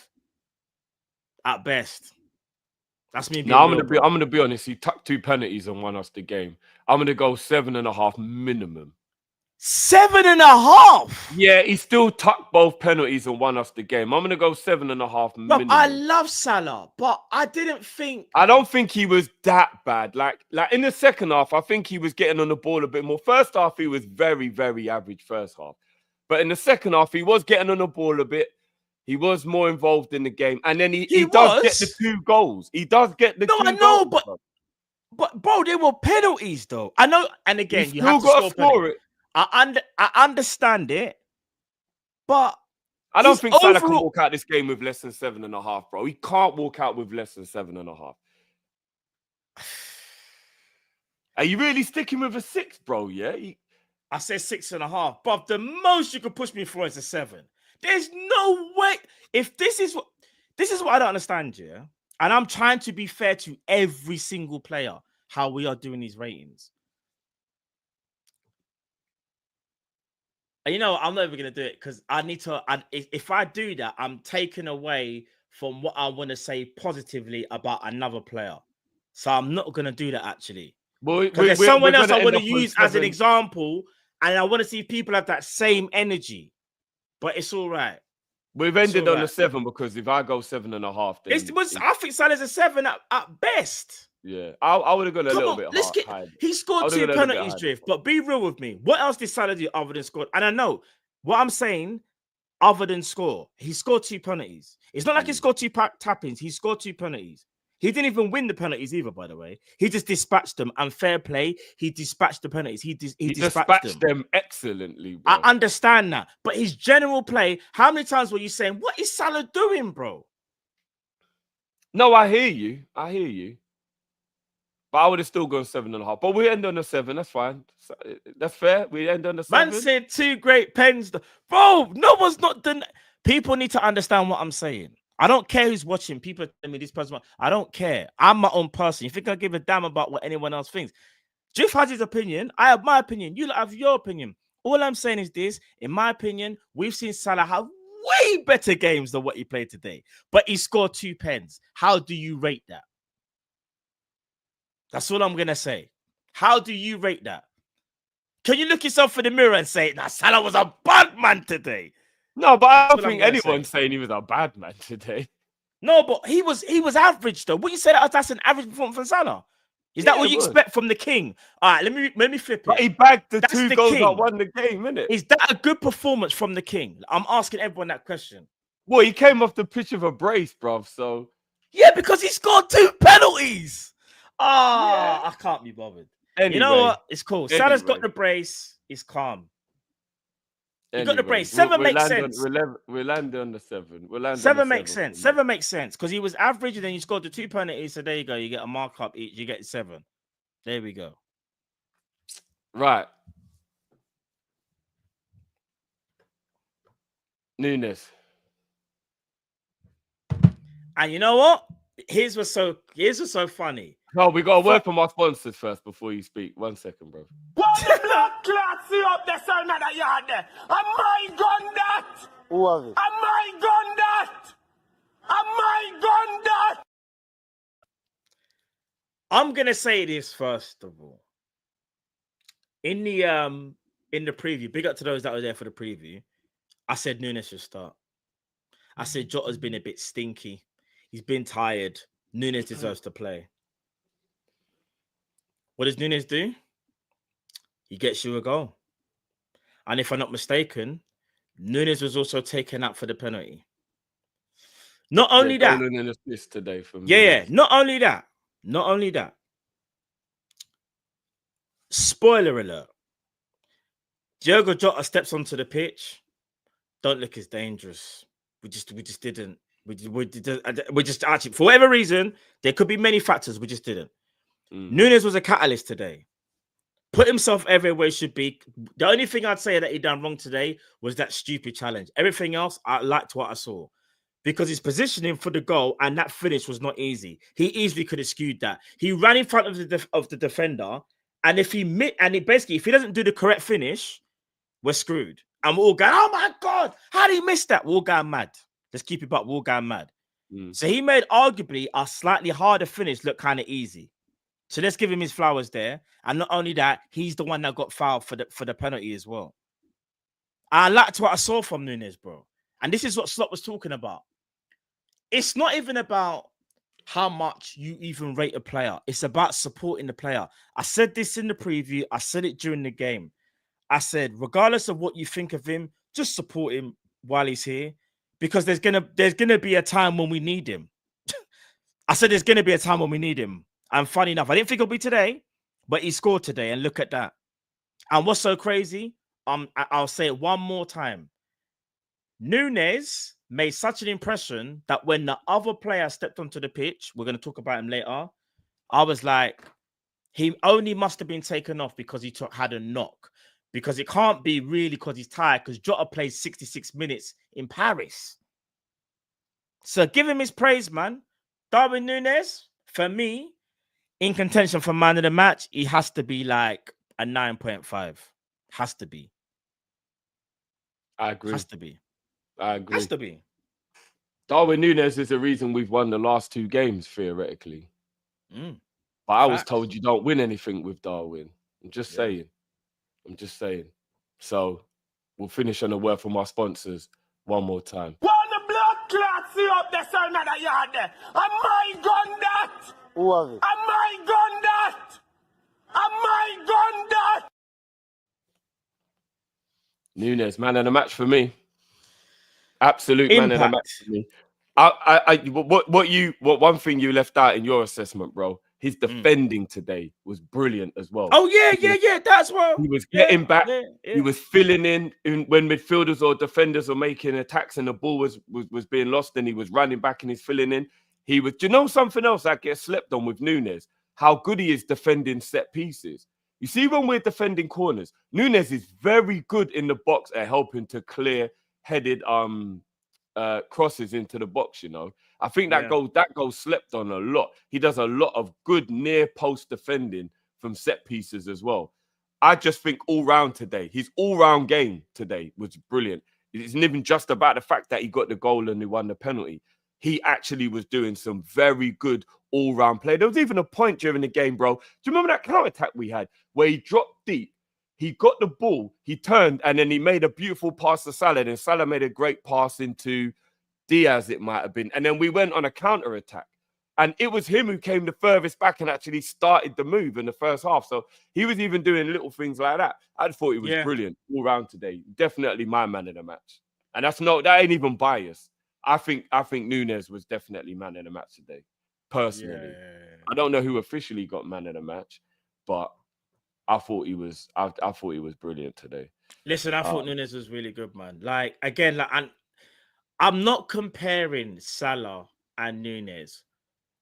at best. That's me. No, I'm gonna be honest. He tucked 2 penalties and won us the game. I'm gonna go 7.5 minimum. 7.5. Yeah, he still tucked both penalties and won us the game. I'm gonna go 7.5 minimum. I love Salah, but I don't think he was that bad. Like in the second half, I think he was getting on the ball a bit more. First half, he was very, very average first half. But in the second half, he was getting on the ball a bit. He was more involved in the game. And then he does get the 2 goals. He does get the 2 goals. No, I know, but bro, they were penalties though. I know, and again, you have to score it. I understand it, but I don't think Salah can walk out this game with less than 7.5, bro. He can't walk out with less than 7.5. Are you really sticking with a 6, bro? Yeah, I said 6.5, but the most you could push me for is a 7. There's no way. If this is what I don't understand, yeah. And I'm trying to be fair to every single player, how we are doing these ratings. And you know, I'm not even gonna do it because I need to. If I do that, I'm taking away from what I want to say positively about another player. So I'm not gonna do that actually. Because there's someone else I want to use as an example, and I want to see people have that same energy. But it's all right. We've ended on a 7 because if I go 7.5, then I think Salah's a 7 at best. Yeah, I would have gone a little bit higher. He scored 2 penalties, Drift. But be real with me. What else did Salah do other than score? And I know what I'm saying. Other than score, he scored 2 penalties. It's not like he scored 2 tappings. He scored 2 penalties. He didn't even win the penalties either, by the way. He just dispatched them. And fair play, he dispatched the penalties. He dispatched them excellently, bro. I understand that. But his general play, how many times were you saying, what is Salah doing, bro? No, I hear you. But I would have still gone 7.5. But we end on a 7. That's fine. That's fair. We end on a 7. Man said 2 great pens. Bro, no one's not done. People need to understand what I'm saying. I don't care who's watching. People tell me this person. I don't care. I'm my own person. You think I give a damn about what anyone else thinks? Jeff has his opinion. I have my opinion. You have your opinion. All I'm saying is this. In my opinion, we've seen Salah have way better games than what he played today. But he scored 2 pens. How do you rate that? That's all I'm going to say. How do you rate that? Can you look yourself in the mirror and say, nah, Salah was a bad man today? No, but I don't think anyone's saying he was a bad man today. No, but he was average though. What you said that's an average performance from Salah? Is that what you expect from the king? All right, let me flip it. But he bagged the 2 goals that won the game, innit? Is that a good performance from the king? I'm asking everyone that question. Well, he came off the pitch of a brace, bruv. So yeah, because he scored 2 penalties. I can't be bothered. Anyway, you know what? It's cool. Salah's got the brace. It's calm. You got the brace. 7 makes sense. We'll land on the 7. 7 makes sense. 7 makes sense because he was average and then you scored the 2 penalties. So there you go. You get a markup each. You get 7. There we go. Right. Nunez. And you know what? Here's what's so funny. No, we got a word from our sponsors first before you speak. 1 second, bro. What the blood clot see up there, son, of the yard there? Am I gun that? Who have it? Am I gun that? Am I gun that? I'm gonna say this first of all. In the preview, big up to those that were there for the preview. I said Nunez should start. I said Jota's been a bit stinky. He's been tired. Nunez deserves to play. What does Nunez do? He gets you a goal. And if I'm not mistaken, Nunez was also taken out for the penalty. Not only that. Goal and an assist today from Yeah. Not only that. Spoiler alert. Diogo Jota steps onto the pitch. Don't look as dangerous. We just didn't. We just actually, for whatever reason, there could be many factors. We just didn't. Nunez was a catalyst today. Put himself everywhere he should be. The only thing I'd say that he done wrong today was that stupid challenge. Everything else, I liked what I saw. Because his positioning for the goal and that finish was not easy. He easily could have skewed that. He ran in front of the defender, and if he doesn't do the correct finish, we're screwed. And we're all going, oh my God, how did he miss that? We're all going mad. Let's keep it up. We're all going mad. So he made arguably a slightly harder finish look kind of easy. So let's give him his flowers there. And not only that, he's the one that got fouled for the penalty as well. I liked what I saw from Nunez, bro. And this is what Slot was talking about. It's not even about how much you even rate a player. It's about supporting the player. I said this in the preview. I said it during the game. I said, regardless of what you think of him, just support him while he's here. Because there's gonna be a time when we need him. I said there's gonna be a time when we need him. And funny enough, I didn't think it'll be today, but he scored today. And look at that. And what's so crazy? I'll say it one more time. Nunez made such an impression that when the other player stepped onto the pitch, we're going to talk about him later, I was like, he only must have been taken off because he had a knock. Because it can't be really because he's tired, because Jota played 66 minutes in Paris. So give him his praise, man. Darwin Nunez, for me, in contention for man of the match, he has to be like a 9.5. Has to be. I agree. Has to be. I agree. Has to be. Darwin Nunez is the reason we've won the last 2 games, theoretically. But I was told you don't win anything with Darwin. I'm just saying. So we'll finish on a word from our sponsors one more time. What the blood clot see up there, son, of the yard there? Am I gun that? Who have it? Am I gun that? Am I gun that? Nunez, man of the match for me. Absolute man of the match for me. One thing you left out in your assessment, bro, his defending today was brilliant as well. Oh, yeah. That's what he was getting back. Yeah. He was filling in when midfielders or defenders were making attacks and the ball was being lost, and he was running back and he's filling in. He was, do you know something else that gets slept on with Nunez? How good he is defending set pieces. You see, when we're defending corners, Nunez is very good in the box at helping to clear headed crosses into the box. You know, I think that goal slept on a lot. He does a lot of good near post defending from set pieces as well. I just think all round today, his all round game today was brilliant. It isn't even just about the fact that he got the goal and he won the penalty. He actually was doing some very good all round play. There was even a point during the game, bro. Do you remember that counter attack we had where he dropped deep? He got the ball, he turned, and then he made a beautiful pass to Salah. And Salah made a great pass into Diaz, it might have been. And then we went on a counter attack. And it was him who came the furthest back and actually started the move in the first half. So he was even doing little things like that. I just thought he was brilliant all round today. Definitely my man of the match. And that ain't even bias. I think Nunez was definitely man of the match today, personally. Yeah. I don't know who officially got man of the match, but I thought he was brilliant today. Listen, I thought Nunez was really good, man. Like, again, I'm not comparing Salah and Nunez,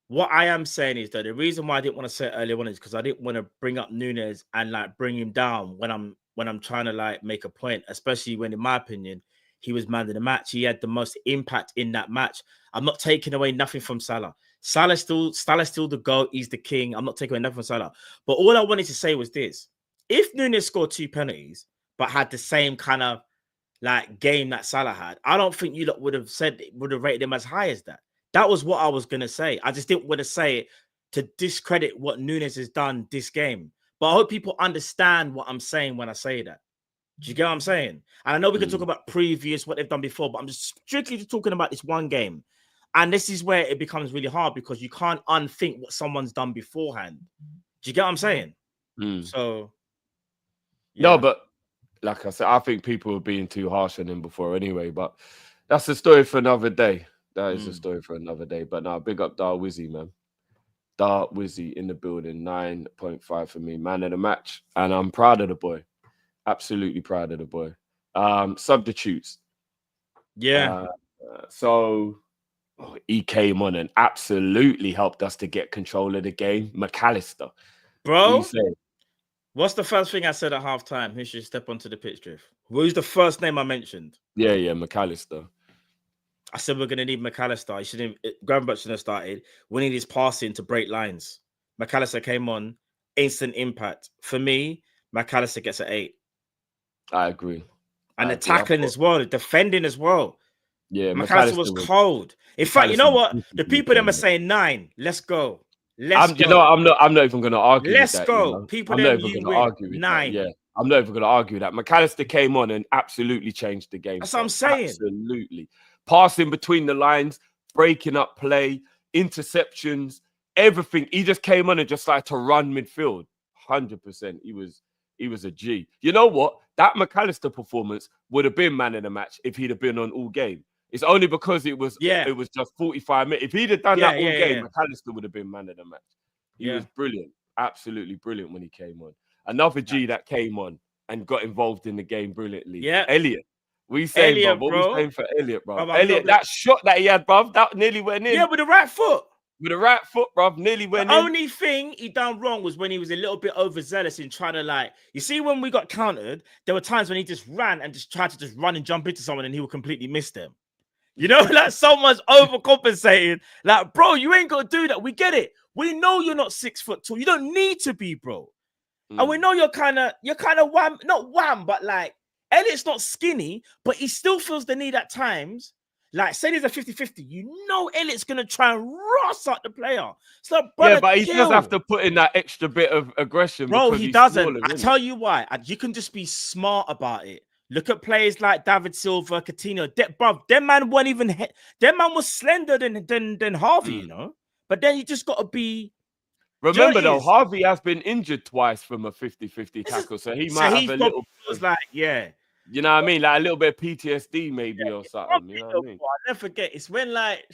What I am saying is that the reason why I didn't want to say it earlier on is because I didn't want to bring up Nunez and like bring him down when I'm trying to like make a point, especially when, in my opinion, he was man of the match. He had the most impact in that match. I'm not taking away nothing from Salah. Salah's still the GOAT. He's the king. I'm not taking away nothing from Salah. But all I wanted to say was this: if Nunez scored 2 penalties but had the same kind of like game that Salah had, I don't think you lot would have rated him as high as that. That was what I was gonna say. I just didn't want to say it to discredit what Nunez has done this game. But I hope people understand what I'm saying when I say that. Do you get what I'm saying? And I know we can talk about previous, what they've done before, but I'm just strictly talking about this one game. And this is where it becomes really hard because you can't unthink what someone's done beforehand. Do you get what I'm saying? So, yeah. No, but like I said, I think people were being too harsh on him before anyway. But that's a story for another day. That is a story for another day. But now, big up Dar Wizzy, man. Dar Wizzy in the building, 9.5 for me, man of the match. And I'm proud of the boy. Absolutely proud of the boy. Substitutes. Yeah. So he came on and absolutely helped us to get control of the game. McAllister. Bro, what's the first thing I said at halftime? Who should step onto the pitch, Drift? Who's the first name I mentioned? Yeah, McAllister. I said we're going to need McAllister. Gravenberch shouldn't have started. We need his passing to break lines. McAllister came on, instant impact. For me, McAllister gets an 8. I agree. And the tackling as well, the defending as well. Yeah, McAllister was cold. In fact, you know what? The people them are saying 9. Let's go. Let's go. You know, I'm not even going to argue. Let's with that, go. You know? People I'm not even going to argue with 9. That. Yeah, I'm not even going to argue that. McAllister came on and absolutely changed the game. That's what I'm saying. Absolutely. Passing between the lines, breaking up play, interceptions, everything. He just came on and just started to run midfield. 100%. He was a G. You know what? That McAllister performance would have been man of the match if he'd have been on all game. It's only because it was just 45 minutes. If he'd have done that all game, McAllister would have been man of the match. He was brilliant. Absolutely brilliant when he came on. Another G that came on and got involved in the game brilliantly. Yeah. Elliot. What you saying, bro? What we saying for Elliot, bro? Elliot, that shot that he had, bro, that nearly went in. Yeah, with the right foot. With the right foot, bro, nearly went in. The only thing he done wrong was when he was a little bit overzealous in trying to like, you see, when we got countered, there were times when he just ran and just tried to just run and jump into someone and he would completely miss them. You know, like someone's overcompensating. Like, bro, you ain't got to do that. We get it. We know you're not 6 foot tall. You don't need to be, bro. And we know you're kind of wham, not wham, but like, Elliot's not skinny, but he still feels the need at times. Like, say there's a 50-50. You know Elliot's going to try and ross out the player. So, yeah, but he does have to put in that extra bit of aggression. Bro, he doesn't. I tell you why. You can just be smart about it. Look at players like David Silva, Coutinho. Bro, them man weren't even... Them man was slender than Harvey, you know? But then you just got to be... Remember, though, Harvey has been injured twice from a 50-50 tackle, so he might have a little... like, yeah. You know what I mean? Like a little bit of PTSD maybe or something. You know what I mean? I'll never forget. It's when like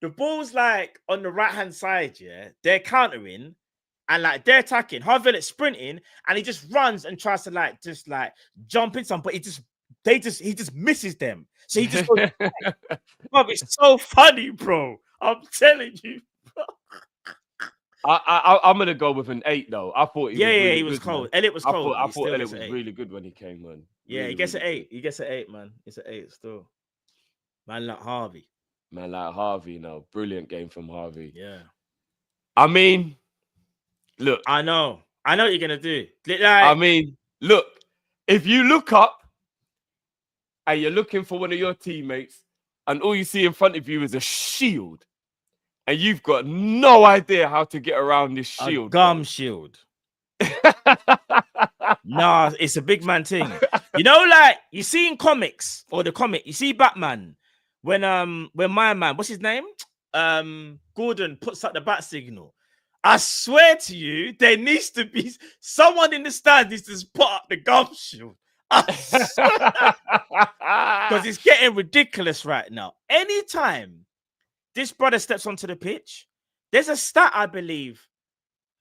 the ball's like on the right-hand side, yeah, they're countering and like they're attacking. Harvey sprinting and he just runs and tries to like just like jump in some, but he just misses them. So he just goes, bro, it's so funny, bro. I'm telling you. I'm gonna go with an 8 though. I thought he was cold. Man. Elliot was cold. I thought Elliot was really good when he came on. Yeah, he gets an 8. He gets an 8, man. It's an 8 still. Man like Harvey. You know, brilliant game from Harvey. Yeah. I mean, look. I know what you're gonna do. Like, I mean, look. If you look up and you're looking for one of your teammates, and all you see in front of you is a shield. And you've got no idea how to get around this shield. A gum shield. Nah, it's a big man thing. You know, like you see in comics or the comic, you see Batman when my man, what's his name? Gordon puts up the bat signal. I swear to you, there needs to be someone in the stand needs to just put up the gum shield. Because it's getting ridiculous right now. Anytime this brother steps onto the pitch, there's a stat, I believe.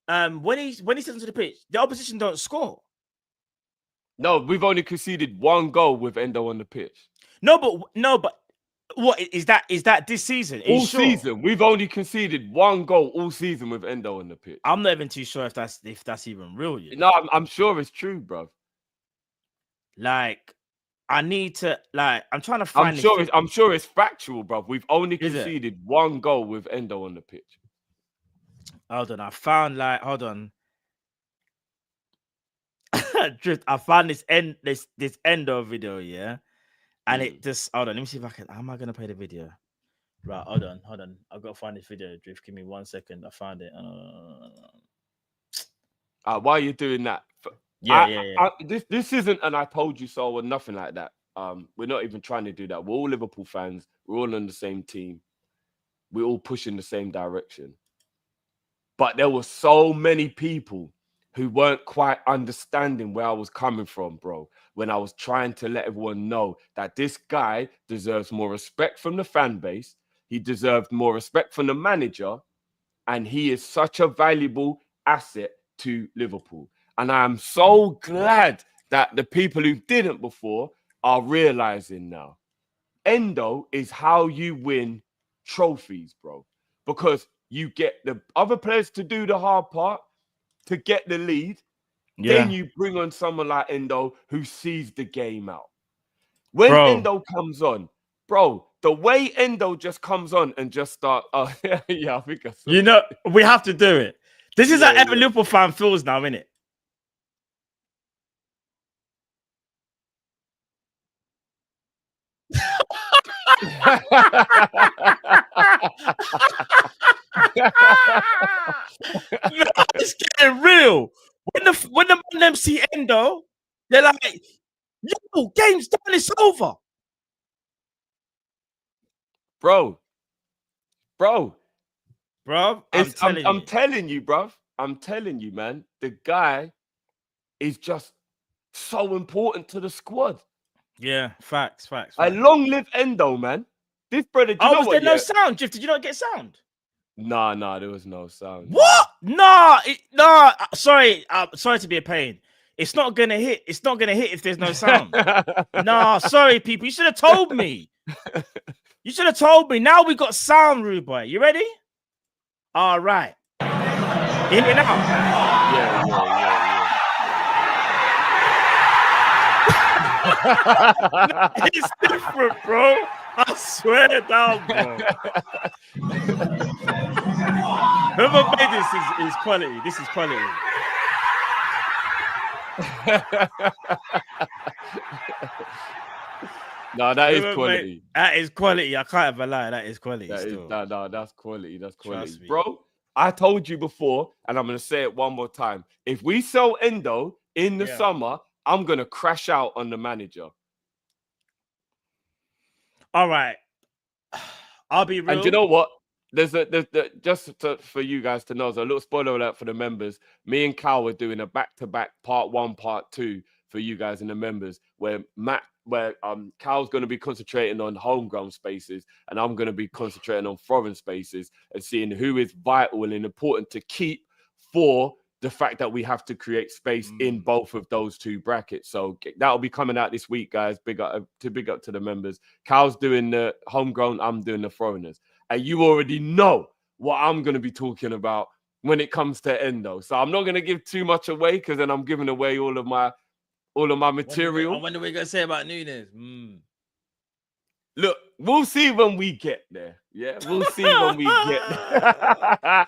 When he steps onto the pitch, the opposition don't score. No, we've only conceded 1 goal with Endo on the pitch. No, but What is that? Is that this season? Are you All sure? season, we've only conceded 1 goal all season with Endo on the pitch. I'm not even too sure if that's even real. No, I'm sure it's true, bro. Like, I need to I'm trying to find. I'm sure it's factual, bro. We've only Is it? conceded 1 goal with Endo on the pitch. Hold on, I found hold on. Drift, I found this Endo video, yeah. And it just hold on, let me see if I can. How am I gonna play the video? Right, hold on. I've got to find this video, Drift. Give me 1 second. I found it. While you're doing that, Yeah. This isn't an I told you so or nothing like that. We're not even trying to do that. We're all Liverpool fans. We're all on the same team. We're all pushing the same direction. But there were so many people who weren't quite understanding where I was coming from, bro, when I was trying to let everyone know that this guy deserves more respect from the fan base. He deserved more respect from the manager. And he is such a valuable asset to Liverpool. And I am so glad that the people who didn't before are realizing now. Endo is how you win trophies, bro. Because you get the other players to do the hard part, to get the lead. Yeah. Then you bring on someone like Endo who sees the game out. When Endo comes on, bro, the way Endo just comes on and just start. Oh, yeah, I think I saw you know, we have to do it. This is how every Liverpool fan feels now, innit? No, it's getting real. When the man see Endo, they're like, "Yo, game's done. It's over." Bro. I'm telling you, bro. I'm telling you, man. The guy is just so important to the squad. Yeah, facts. I long live Endo, man. This brother. Was there no sound, Jeff? Did you not get sound? Nah, there was no sound. What? Nah. Sorry to be a pain. It's not gonna hit. It's not gonna hit if there's no sound. Nah, sorry, people. You should have told me. You should have told me. Now we got sound, Rude Boy. You ready? All right. You hear me now? Yeah. It's different, bro. I swear down, bro. Whoever made this is quality. This is quality. No, that is quality. That is quality. I can't ever lie. That is quality. That's quality. That's quality. Me. Bro, I told you before, and I'm going to say it one more time. If we sell Endo in the summer, I'm going to crash out on the manager. All right. I'll be real. And you know what? For you guys to know, there's a little spoiler alert for the members. Me and Cal were doing a back-to-back part 1, part 2 for you guys and the members, where Cal's going to be concentrating on homegrown spaces, and I'm going to be concentrating on foreign spaces and seeing who is vital and important to keep for the fact that we have to create space in both of those 2 brackets. So that'll be coming out this week, guys. Big up to the members. Cal's doing the homegrown, I'm doing the foreigners. And you already know what I'm going to be talking about when it comes to Endo. So I'm not going to give too much away, because then I'm giving away all of my material. What are we going to say about Nunez? Look, we'll see when we get there. Yeah, we'll see when we get there.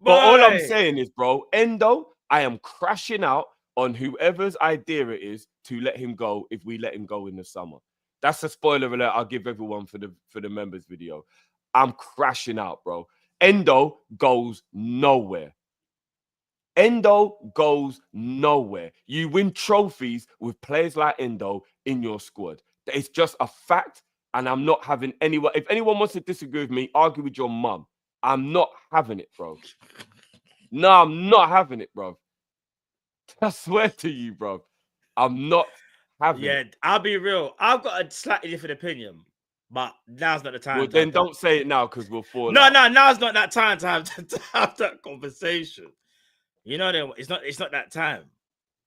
But all I'm saying is, bro, Endo, I am crashing out on whoever's idea it is to let him go if we let him go in the summer. That's a spoiler alert I'll give everyone for the members video. I'm crashing out, bro. Endo goes nowhere. Endo goes nowhere. You win trophies with players like Endo in your squad. It's just a fact, and I'm not having anyone. If anyone wants to disagree with me, argue with your mum. I'm not having it, bro. No, I'm not having it, bro. I swear to you, bro. I'm not having it. Yeah, I'll be real. I've got a slightly different opinion, but now's not the time. Well, then don't say it now, because we'll fall out. No, now's not that time to have that conversation. You know, it's not that time.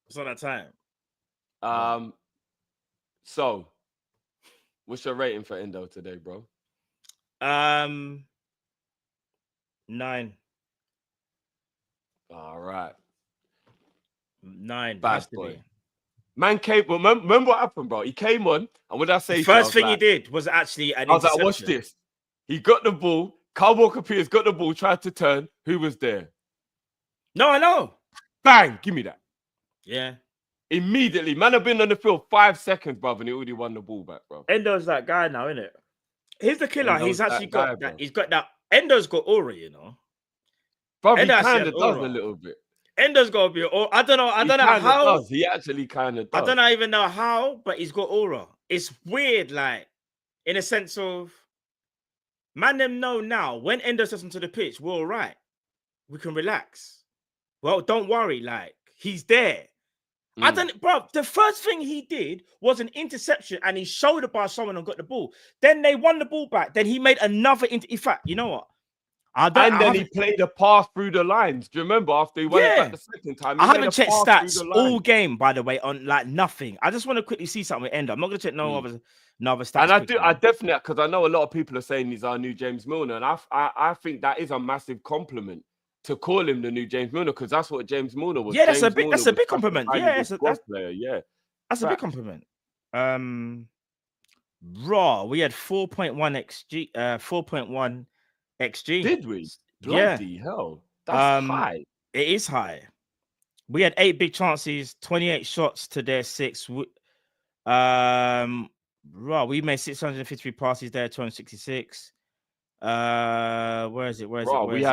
It's not that time. So, what's your rating for Endo today, bro? 9. All right. 9. Bad Has to boy. be. Man came. Remember what happened, bro? He came on, and what did I say? The to you? I first was thing he like- did was actually an I was like, interception. watch this. He got the ball. Kyle Walker-Peters got the ball, tried to turn. Who was there? No, I know. Bang! Give me that. Yeah. Immediately. Man have been on the field 5 seconds, bro, and he already won the ball back, bro. Endo's that guy now, isn't it? He's the killer. Endo's He's actually that got guy, that. bro. He's got that. Endo's got aura, you know. Bro, he Endo actually kind has of does aura. a little bit. Endo's got to be. I don't know. I don't know how. Does. He actually kind of I does. don't even know how, but he's got aura. It's weird, like in a sense of man. Them know now when Endo steps onto the pitch, we're all right. We can relax. Well, don't worry. Like he's there. I don't, bro. The first thing he did was an interception, and he showed it by someone and got the ball. Then they won the ball back. Then he made another. In fact, you know what? He played a pass through the lines. Do you remember after he won it back the second time? I haven't checked stats all game, by the way, on like nothing. I just want to quickly see something with Endo. I'm not going to check no other stats. And I definitely, because I know a lot of people are saying he's our new James Milner, and I think that is a massive compliment to call him the new James Milner, because that's what James Milner was. Yeah, that's a big compliment. Yeah, that's player. Yeah, that's a big compliment. Raw, we had 4.1 xg, 4.1 xg. Did we? Bloody hell, that's high. It is high. We had 8 big chances, 28 shots to their 6. Raw, we made 653 passes there, 266. Where is it? We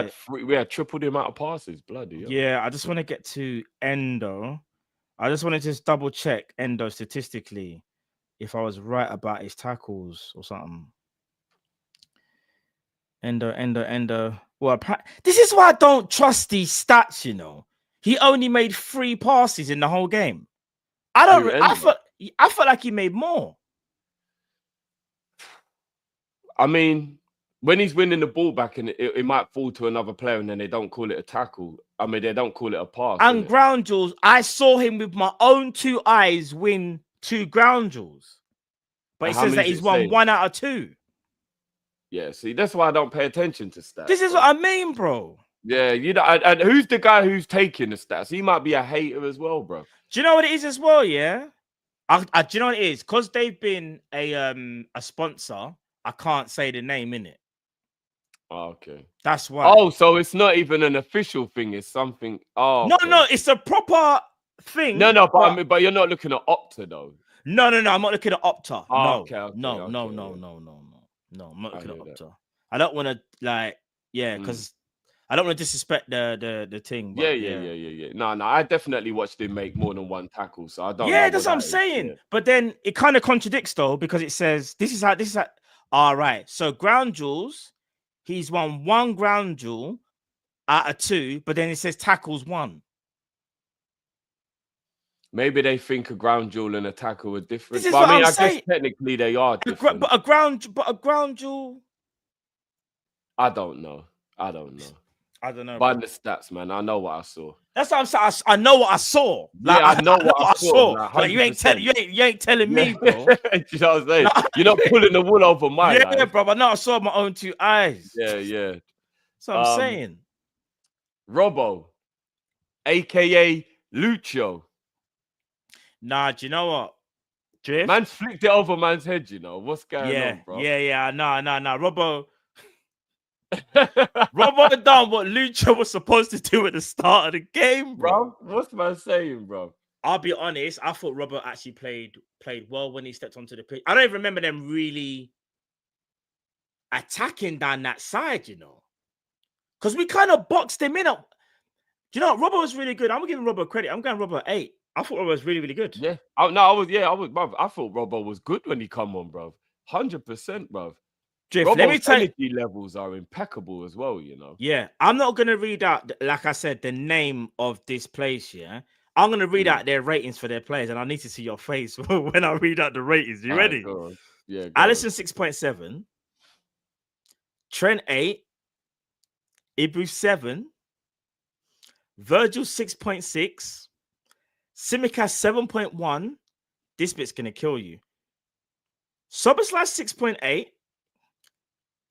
had triple the amount of passes. Bloody hell. Yeah, I just want to get to Endo. I just want to just double check Endo statistically if I was right about his tackles or something. Endo. Well, this is why I don't trust these stats, you know. He only made 3 passes in the whole game. I felt like he made more. I mean, when he's winning the ball back and it might fall to another player and then they don't call it a tackle. I mean, they don't call it a pass. And ground jewels, I saw him with my own 2 eyes win 2 ground jewels. But it says that he's won 1 out of 2. Yeah, see, that's why I don't pay attention to stats. This is what I mean, bro. Yeah, you know, and who's the guy who's taking the stats? He might be a hater as well, bro. Do you know what it is as well? Yeah, do you know what it is? Because they've been a sponsor. I can't say the name in it. Oh, okay, that's why. Oh, so it's not even an official thing. It's something. Oh, no, it's a proper thing. No, but you're not looking at Opta though. No, I'm not looking at Opta. Oh, no, okay, no, I'm not looking at Opta. I don't want to because I don't want to disrespect the thing. Yeah. No, I definitely watched him make more than 1 tackle, so I don't. Yeah, that's what I'm saying. Yeah. But then it kind of contradicts though, because it says this is how. All right, so ground jewels, he's won 1 ground jewel out of 2, but then it says tackles 1. Maybe they think a ground jewel and a tackle are different. This is what I guess technically they are different. But a ground jewel. I don't know. By the stats, man. I know what I saw. That's what I'm saying. I know what I saw. Like, I know what I saw. Like, you ain't telling me, bro. You know what I'm saying? You're not pulling the wool over my eyes. Yeah, bro. I know I saw my own 2 eyes. Yeah. That's what I'm saying. Robbo, aka Lucho. Nah, do you know what? Drift? Man flicked it over man's head, you know. What's going on, bro? Yeah. No. Robbo. Robbo done what Lucho was supposed to do at the start of the game, bro. What's man saying, bro? I'll be honest. I thought Robbo actually played well when he stepped onto the pitch. I don't even remember them really attacking down that side, you know, because we kind of boxed him in. Do you know what? Robbo was really good. I'm giving Robbo credit. I'm going Robbo 8. I thought Robbo was really, really good. Yeah. I was, bro. I thought Robbo was good when he come on, bro. 100%, bro. Drift, Robbo's let me tell you, energy levels are impeccable as well, you know. Yeah, I'm not gonna read out, like I said, the name of this place. Yeah, I'm gonna read out their ratings for their players, and I need to see your face when I read out the ratings. You ready? Yeah. Allison 6.7, Trent 8, Ibu 7, Virgil 6.6, Simicast 7.1. This bit's gonna kill you. Soboslai 6.8.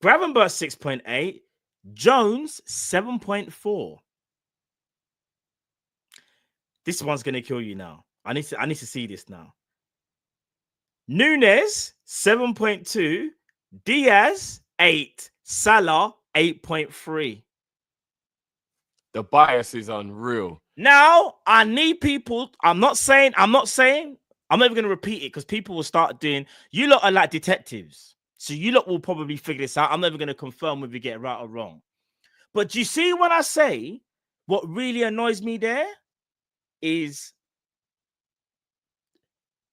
Gravenberch 6.8, Jones 7.4. This one's gonna kill you now. I need to see this now. Nunez 7.2, Diaz 8, Salah 8.3. The bias is unreal. Now I need people. I'm not saying. I'm never going to repeat it because people will start doing. You lot are like detectives, so you lot will probably figure this out. I'm never going to confirm whether we get it right or wrong. But do you see when I say what really annoys me there is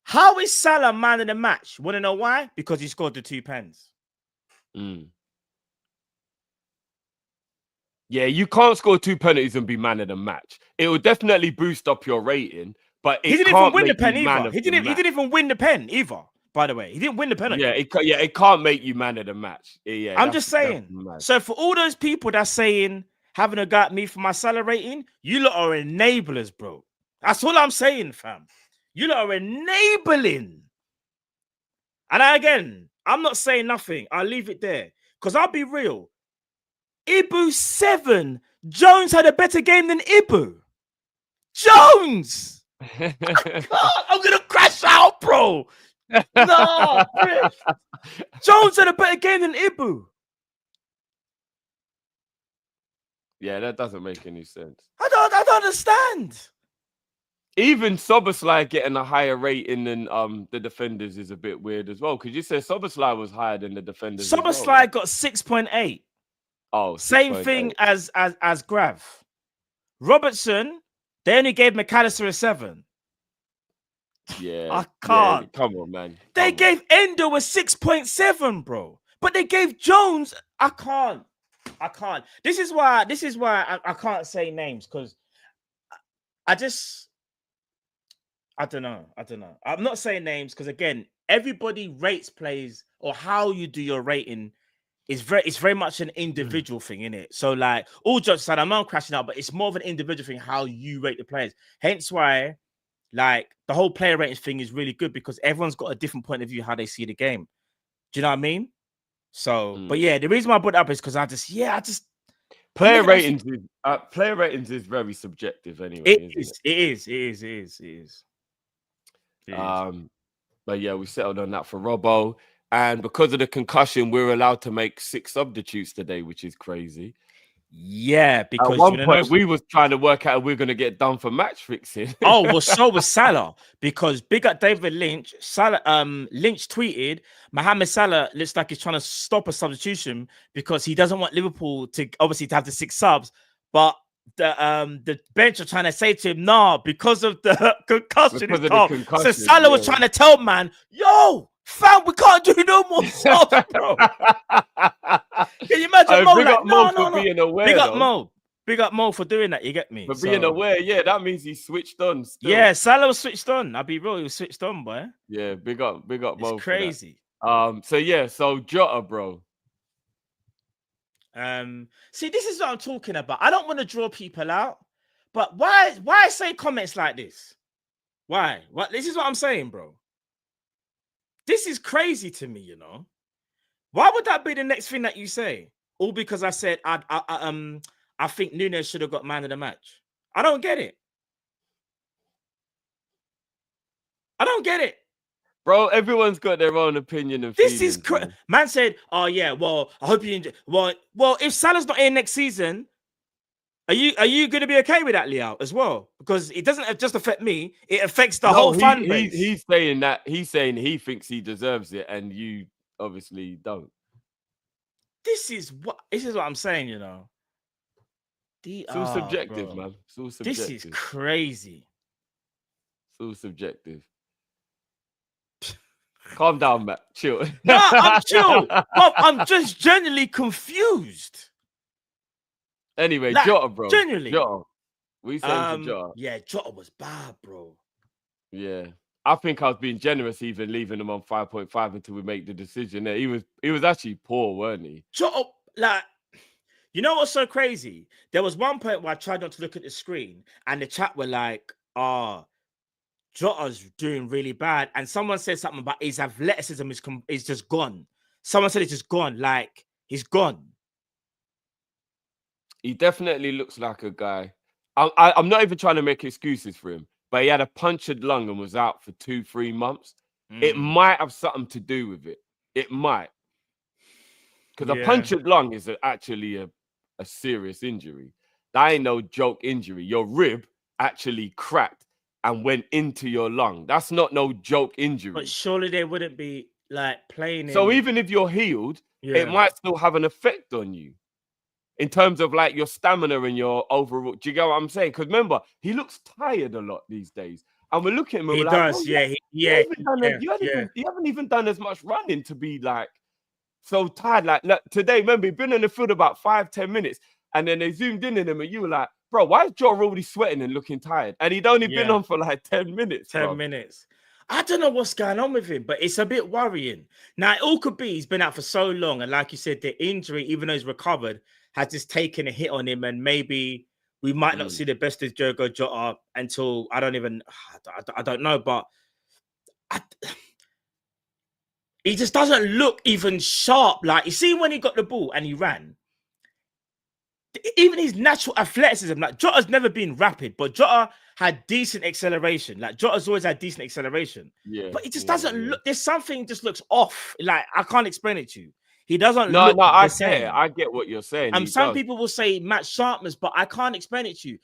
how is Salah man of the match? Want to know why? Because he scored the 2 pens. Yeah, you can't score 2 penalties and be man of the match. It will definitely boost up your rating, but he didn't even win the pen either. He didn't even win the pen either. By the way, he didn't win the penalty. Yeah, it can't make you man of the match. Yeah, I'm just saying. So for all those people that's saying having a go at me for my Salah rating, you lot are enablers, bro. That's all I'm saying, fam. You lot are enabling. And again, I'm not saying nothing. I'll leave it there because I'll be real. Ibu 7. Jones had a better game than Ibu. Jones! I'm gonna crash out, bro. No, Jones had a better game than Ibu. Yeah, that doesn't make any sense. I don't understand. Even Soboslai getting a higher rating than the defenders is a bit weird as well. Because you said Soboslai was higher than the defenders. Soboslai well, got 6.8. Oh, same 6.8. thing as Grav. Robertson, they only gave McAllister a 7. Yeah, I can't. Yeah, come on, man. They gave Endo a 6.7, bro. But they gave Jones. I can't. This is why I can't say names because I don't know. I'm not saying names because again, everybody rates plays or how you do your rating. It's very much an individual thing, innit? So, like, all jokes aside, I'm not crashing out, but it's more of an individual thing how you rate the players. Hence why, like, the whole player ratings thing is really good because everyone's got a different point of view how they see the game. Do you know what I mean? So, but yeah, the reason why I brought it up is because I just player ratings is very subjective anyway. It is. But yeah, we settled on that for Robbo. And because of the concussion, we're allowed to make 6 substitutes today, which is crazy. Yeah, because at one point we was trying to work out if we're going to get done for match fixing. Oh, well, so was Salah. Because big up David Lynch. Lynch tweeted, Mohamed Salah looks like he's trying to stop a substitution because he doesn't want Liverpool to obviously to have the 6 subs, but the bench are trying to say to him, nah, because of the concussion. So Salah was trying to tell man, yo, fam, we can't do no more subs, bro. Can you imagine Mo? Big up Mo for being aware. Big up Mo. Big up Mo for doing that. You get me? For being aware, yeah, that means he switched on. Still. Yeah, Salah was switched on. I'll be real, he was switched on, boy. Yeah, big up Mo. It's crazy. So Jota, bro. See, this is what I'm talking about. I don't want to draw people out, but why say comments like this? Why? What? This is what I'm saying, bro. This is crazy to me, you know. Why would that be the next thing that you say? All because I said I think Nunez should have got man of the match. I don't get it. Bro, everyone's got their own opinion of this is crazy. Man said, "Oh yeah, well, I hope you enjoy." Well, if Salah's not in next season, are you going to be okay with that, Leo, as well? Because it doesn't just affect me; it affects the whole fan base. He's saying that he thinks he deserves it, and you obviously don't. This is what I'm saying, you know. It's all subjective, bro. man. It's all subjective. This is crazy. It's all subjective. Calm down, Matt. Chill. No, I'm chill. I'm just genuinely confused. Anyway, like, Jota, bro. Genuinely. Jota. We saying to Jota. Yeah, Jota was bad, bro. Yeah. I think I was being generous even leaving him on 5.5 until we make the decision. There. He was actually poor, weren't he? Jota, like, you know what's so crazy? There was one point where I tried not to look at the screen and the chat were like, Jota's doing really bad. And someone said something about his athleticism is just gone. Someone said it's just gone. Like, He's gone. He definitely looks like a guy. I'm not even trying to make excuses for him, but he had a punctured lung and was out for 2-3 months. It might have something to do with it. It might. Because a punctured lung is actually a serious injury. That ain't no joke injury. Your rib actually cracked and went into your lung. That's not no joke injury. But surely they wouldn't be like playing. So even if you're healed, it might still have an effect on you in terms of like your stamina and your overall. Do you get what I'm saying? Because remember, he looks tired a lot these days. And we're looking at him and he we're does, like, you haven't even done as much running to be like so tired. Like today, remember, he'd been in the field about 5-10 minutes, and then they zoomed in on him, and you were like, bro, why is Jota already sweating and looking tired? And he'd only been on for like 10 minutes. 10 minutes. I don't know what's going on with him, but it's a bit worrying. Now, it all could be he's been out for so long, and like you said, the injury, even though he's recovered, has just taken a hit on him, and maybe we might not see the best of Diogo Jota until I don't know, but he just doesn't look even sharp. Like, you see when he got the ball and he ran, even his natural athleticism, like Jota's never been rapid, but Jota had decent acceleration. Like Jota's always had decent acceleration. Yeah. But he just doesn't look, there's something just looks off. Like, I can't explain it to you. He doesn't look the same. I get what you're saying. And some people will say match sharpness, but I can't explain it to you.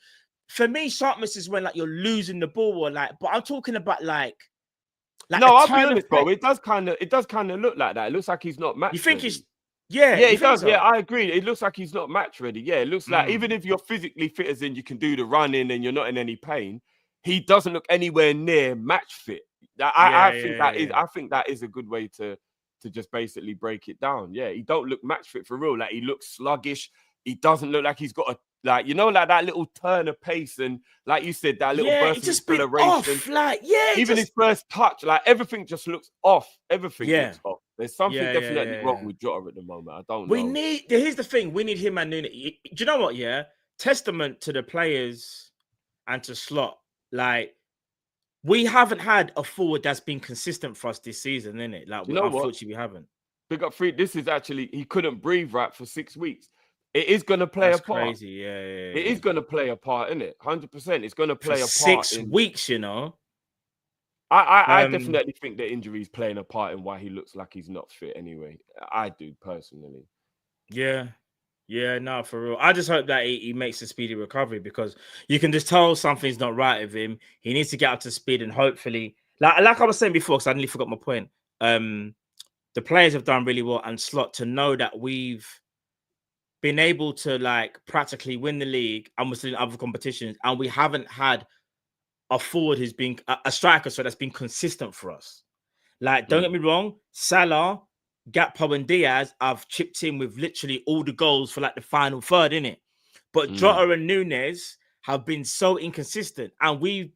For me, sharpness is when like you're losing the ball or like, but I'm talking about like no, I'll be honest, bro. It does kind of look like that. It looks like he's not match. You think ready. he's yeah, it does. So? Yeah, I agree. It looks like he's not match ready. Yeah, it looks like even if you're physically fit as in you can do the running and you're not in any pain, he doesn't look anywhere near match fit. I think that is a good way to just basically break it down. Yeah, he don't look match fit for real. Like, he looks sluggish. He doesn't look like he's got a like that little turn of pace, and like you said, that little burst of acceleration. Even his first touch, like everything just looks off. Everything looks off. There's something definitely wrong with Jota at the moment. I don't know. Here's the thing. We need him and Nunez. Do you know what? Yeah, testament to the players and to Slot. Like, we haven't had a forward that's been consistent for us this season, innit? Like, unfortunately, we haven't. Big up Free. This is actually, he couldn't breathe right for 6 weeks. It is going to play a part. Crazy. Yeah. It is going to play a part, isn't it? 100%. It's going to play a part. 6 weeks, you know. I definitely think the injury is playing a part in why he looks like he's not fit anyway. I do, personally. Yeah, no, for real. I just hope that he makes a speedy recovery, because you can just tell something's not right with him. He needs to get up to speed, and hopefully, like I was saying before, because I nearly forgot my point. The players have done really well, and Slot, to know that we've been able to like practically win the league and we're still in other competitions, and we haven't had a forward who's been a striker, so that's been consistent for us. Like, don't get me wrong, Salah, Gakpo and Diaz have chipped in with literally all the goals for like the final third, innit? But Jota and Nunez have been so inconsistent, and we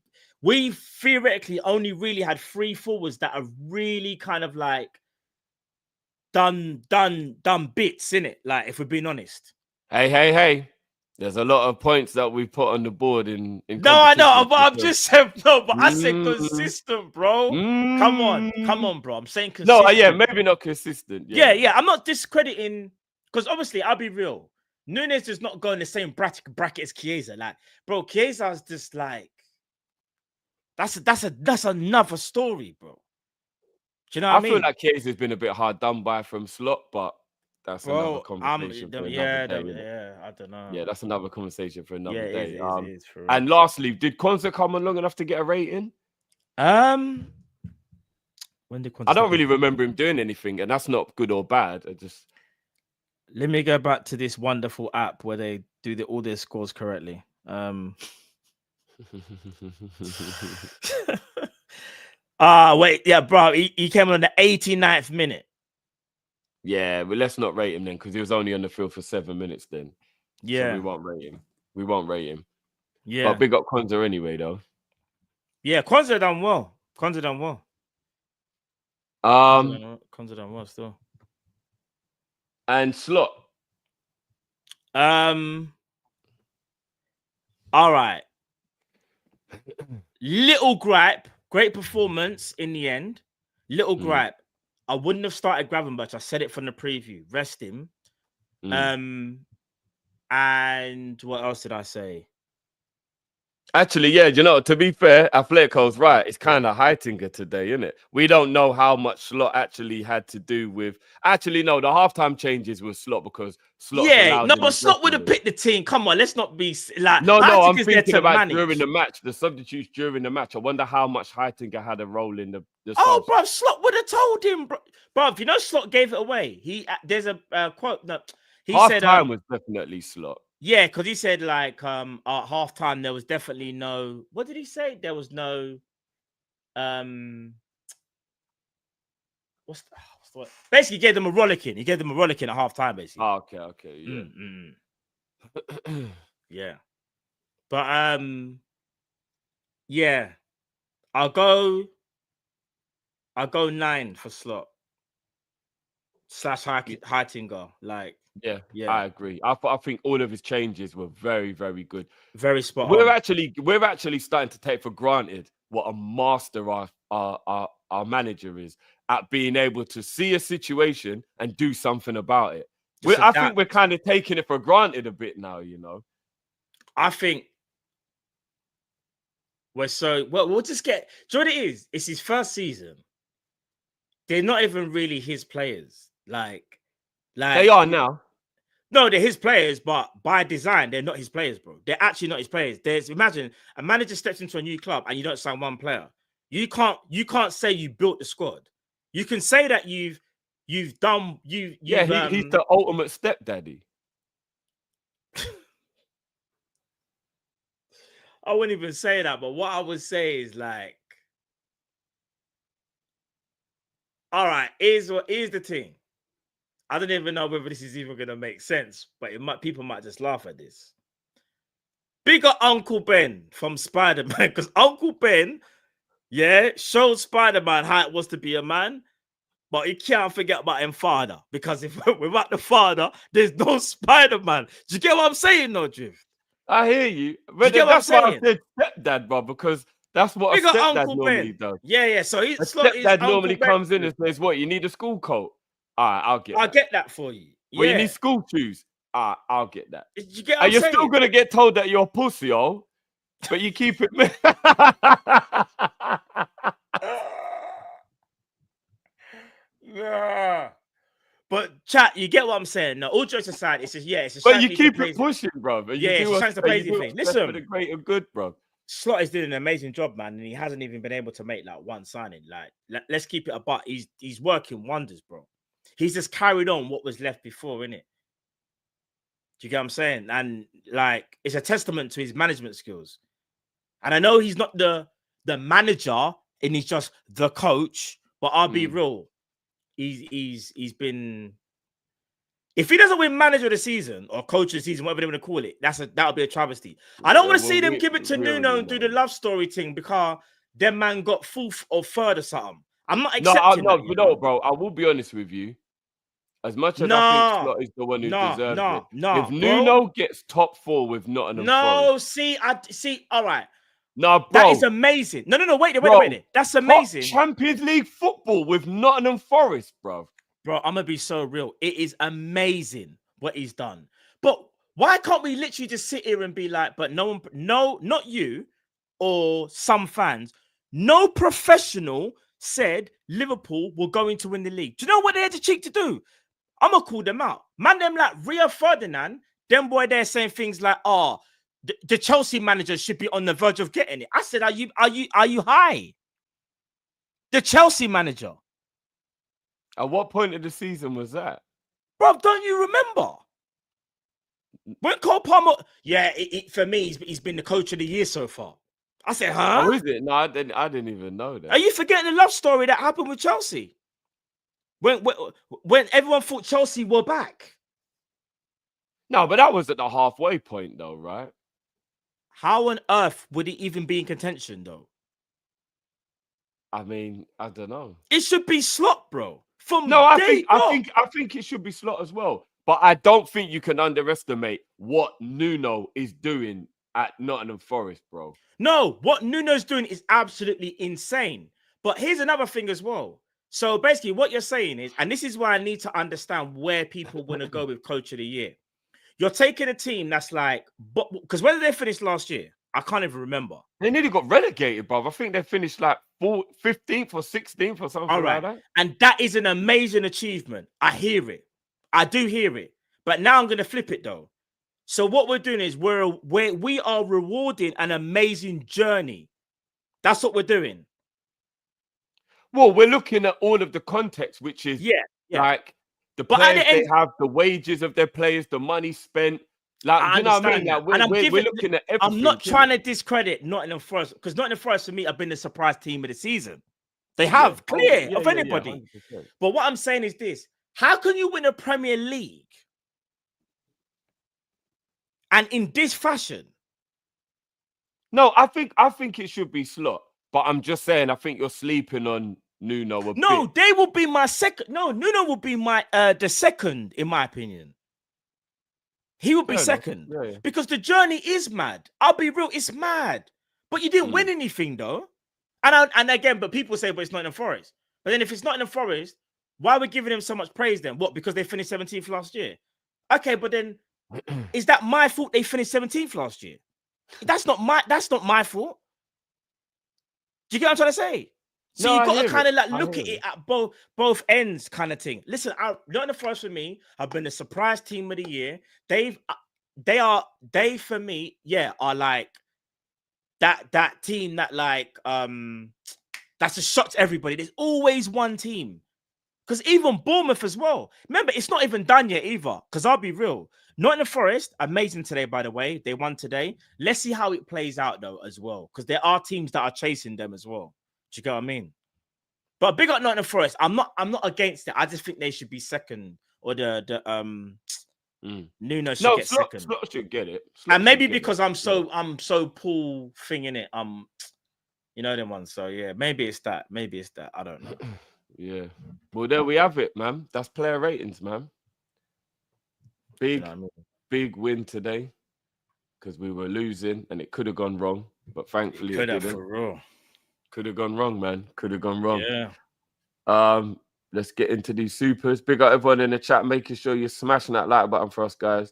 theoretically only really had 3 forwards that have really kind of like done bits, innit? Like, if we're being honest. Hey. There's a lot of points that we put on the board in no, I know, but I'm just saying, I said consistent, bro. Come on, bro. I'm saying consistent. No, yeah, maybe not consistent. Yeah. I'm not discrediting, because obviously, I'll be real. Nunez does not go in the same bracket as Chiesa. Like, bro, Chiesa's just like, that's another story, bro. Do you know what I mean? I feel like Chiesa's been a bit hard done by from Slot, but that's another conversation for another day. I don't know. Yeah, that's another conversation for another day. It is for real. And lastly, did Konsa come on long enough to get a rating? When did Konsa? I don't really remember him doing anything, and that's not good or bad. Let me go back to this wonderful app where they do all their scores correctly. Wait, yeah, bro, he came on the 89th minute. Yeah, but let's not rate him then, because he was only on the field for 7 minutes then. Yeah. So we won't rate him. Yeah. But big up Konsa anyway, though. Yeah, Konsa done well. Konsa done well still. And Slot. All right. Little gripe. Great performance in the end. Little gripe. I wouldn't have started Gravenberch. I said it from the preview. Rest him. And what else did I say? Actually, yeah, you know, to be fair, Atletico's right. It's kind of Heitinger today, isn't it? We don't know how much Slot actually had to do with. Actually, no, the halftime changes was Slot because Slot's allowed. No, but Slot would have picked the team. Come on, let's not be like. No, I'm thinking about manage. during the match, the substitutes during the match. I wonder how much Heitinger had a role in the. Oh, bro, Slot would have told him, bro. You know, Slot gave it away. There's a quote that he said. Halftime was definitely Slot. Yeah, because he said like at halftime there was definitely no. What did he say? There was no. What's the word? Basically, he gave them a rollicking. He gave them a rollicking at halftime, basically. Oh, okay, yeah, yeah. But yeah, I'll go 9 for Slot / Heitinger. Like. Yeah, I agree. I think all of his changes were very, very good. Very spot We're on. actually starting to take for granted what a master our manager is at being able to see a situation and do something about it. I think we're kind of taking it for granted a bit now, you know. I think we'll just get. Do you know what it is? It's his first season. They're not even really his players. Like they are now. No, they're his players, but by design, they're not his players, bro. They're actually not his players. Imagine a manager steps into a new club and you don't sign one player. You can't say you built the squad. You can say that he's the ultimate stepdaddy. I wouldn't even say that, but what I would say is like, all right, here's the thing. I don't even know whether this is even going to make sense, but people might just laugh at this. Bigger Uncle Ben from Spider-Man, because Uncle Ben, showed Spider-Man how it was to be a man, but he can't forget about him father, because if without the father, there's no Spider-Man. Do you get what I'm saying, no, Drift? I hear you. But that's why I said stepdad, bro, because that's what Bigger a stepdad Uncle normally Ben. does. Yeah. So a stepdad normally comes in and says, "What, you need a school coat? All right, I'll get that for you. Well, you need school shoes. All right, I'll get that. You get what you're still gonna get told that you're a pussy, but you keep it. Yeah. But chat, you get what I'm saying. No, all jokes aside, it's just But you keep it pushing, bro. It's a chance to play the thing. Listen, for the greater good, bro. Slot is doing an amazing job, man, and he hasn't even been able to make like one signing. Like, let's keep it a butt. He's working wonders, bro. He's just carried on what was left before, innit? Do you get what I'm saying? And like, it's a testament to his management skills. And I know he's not the manager, and he's just the coach. But I'll be real. He's been. If he doesn't win manager of the season or coach of the season, whatever they want to call it, that'll be a travesty. I don't want to see them give it to Nuno and do the love story thing because them man got 4th or 3rd or something. I'm not accepting that. No, bro. I will be honest with you. As much as I think Slot is the one who deserves it. If Nuno gets top 4 with Nottingham Forest. All right. No, bro. That is amazing. No. Wait a minute. That's amazing. Champions League football with Nottingham Forest, bro. Bro, I'm going to be so real. It is amazing what he's done. But why can't we literally just sit here and be like, but no one, not you or some fans, no professional said Liverpool were going to win the league. Do you know what they had the cheek to do? I'm going to call them out. Man, them like Rio Ferdinand, them boy, they're saying things like, the Chelsea manager should be on the verge of getting it. I said, are you high? The Chelsea manager. At what point of the season was that? Bro, don't you remember? When Cole Palmer... Yeah, for me, he's been the coach of the year so far. I said, huh? Oh, is it? No, I didn't even know that. Are you forgetting the love story that happened with Chelsea? When everyone thought Chelsea were back. No, but that was at the halfway point, though, right? How on earth would he even be in contention, though? I mean, I don't know. It should be Slot, bro. I think it should be Slot as well. But I don't think you can underestimate what Nuno is doing at Nottingham Forest, bro. No, what Nuno's doing is absolutely insane. But here's another thing as well. So basically, what you're saying is, and this is why I need to understand where people want to go with Coach of the Year. You're taking a team that's like, but because where did they finish last year? I can't even remember. They nearly got relegated, bro. I think they finished like 15th or 16th or something like that. And that is an amazing achievement. I hear it. I do hear it. But now I'm going to flip it though. So what we're doing is we are rewarding an amazing journey. That's what we're doing. Well, we're looking at all of the context, which is like the players they have, the wages of their players, the money spent. Like, you know what I mean? Like, we're looking at everything. I'm not trying to discredit Nottingham Forest, because Nottingham Forest for me have been the surprise team of the season. They have clear of anybody. But what I'm saying is this: how can you win a Premier League and in this fashion? No, I think it should be Slot. But I'm just saying, I think you're sleeping on Nuno a bit. They will be my second. No, Nuno will be my the second, in my opinion. He would be second because the journey is mad. I'll be real, it's mad. But you didn't win anything though. And again, but people say, but it's Nottingham Forest. But then if it's Nottingham Forest, why are we giving him so much praise then? What? Because they finished 17th last year? Okay, but then is that my fault they finished 17th last year? That's not my fault. Do you get what I'm trying to say? So you've got to kind of like look at it at both ends, kind of thing. Listen, Nottingham Forest for me have been the surprise team of the year. They for me, are like that team that like that's a shock to everybody. There's always one team, because even Bournemouth as well. Remember, it's not even done yet either. Because I'll be real, Nottingham Forest amazing today. By the way, they won today. Let's see how it plays out though as well, because there are teams that are chasing them as well. Do you get what I mean? But big up Nottingham Forest. I'm not against it. I just think they should be second, or Nuno should get second. Slot should get it. And maybe because I'm so Paul thing in it. You know them ones. So yeah, maybe it's that. I don't know. Yeah. Well, there we have it, man. That's player ratings, man. Big win today, because we were losing and it could have gone wrong, but thankfully it didn't. For real. Could have gone wrong, man. Could have gone wrong. Yeah. Let's get into these supers. Big up everyone in the chat, making sure you're smashing that like button for us, guys.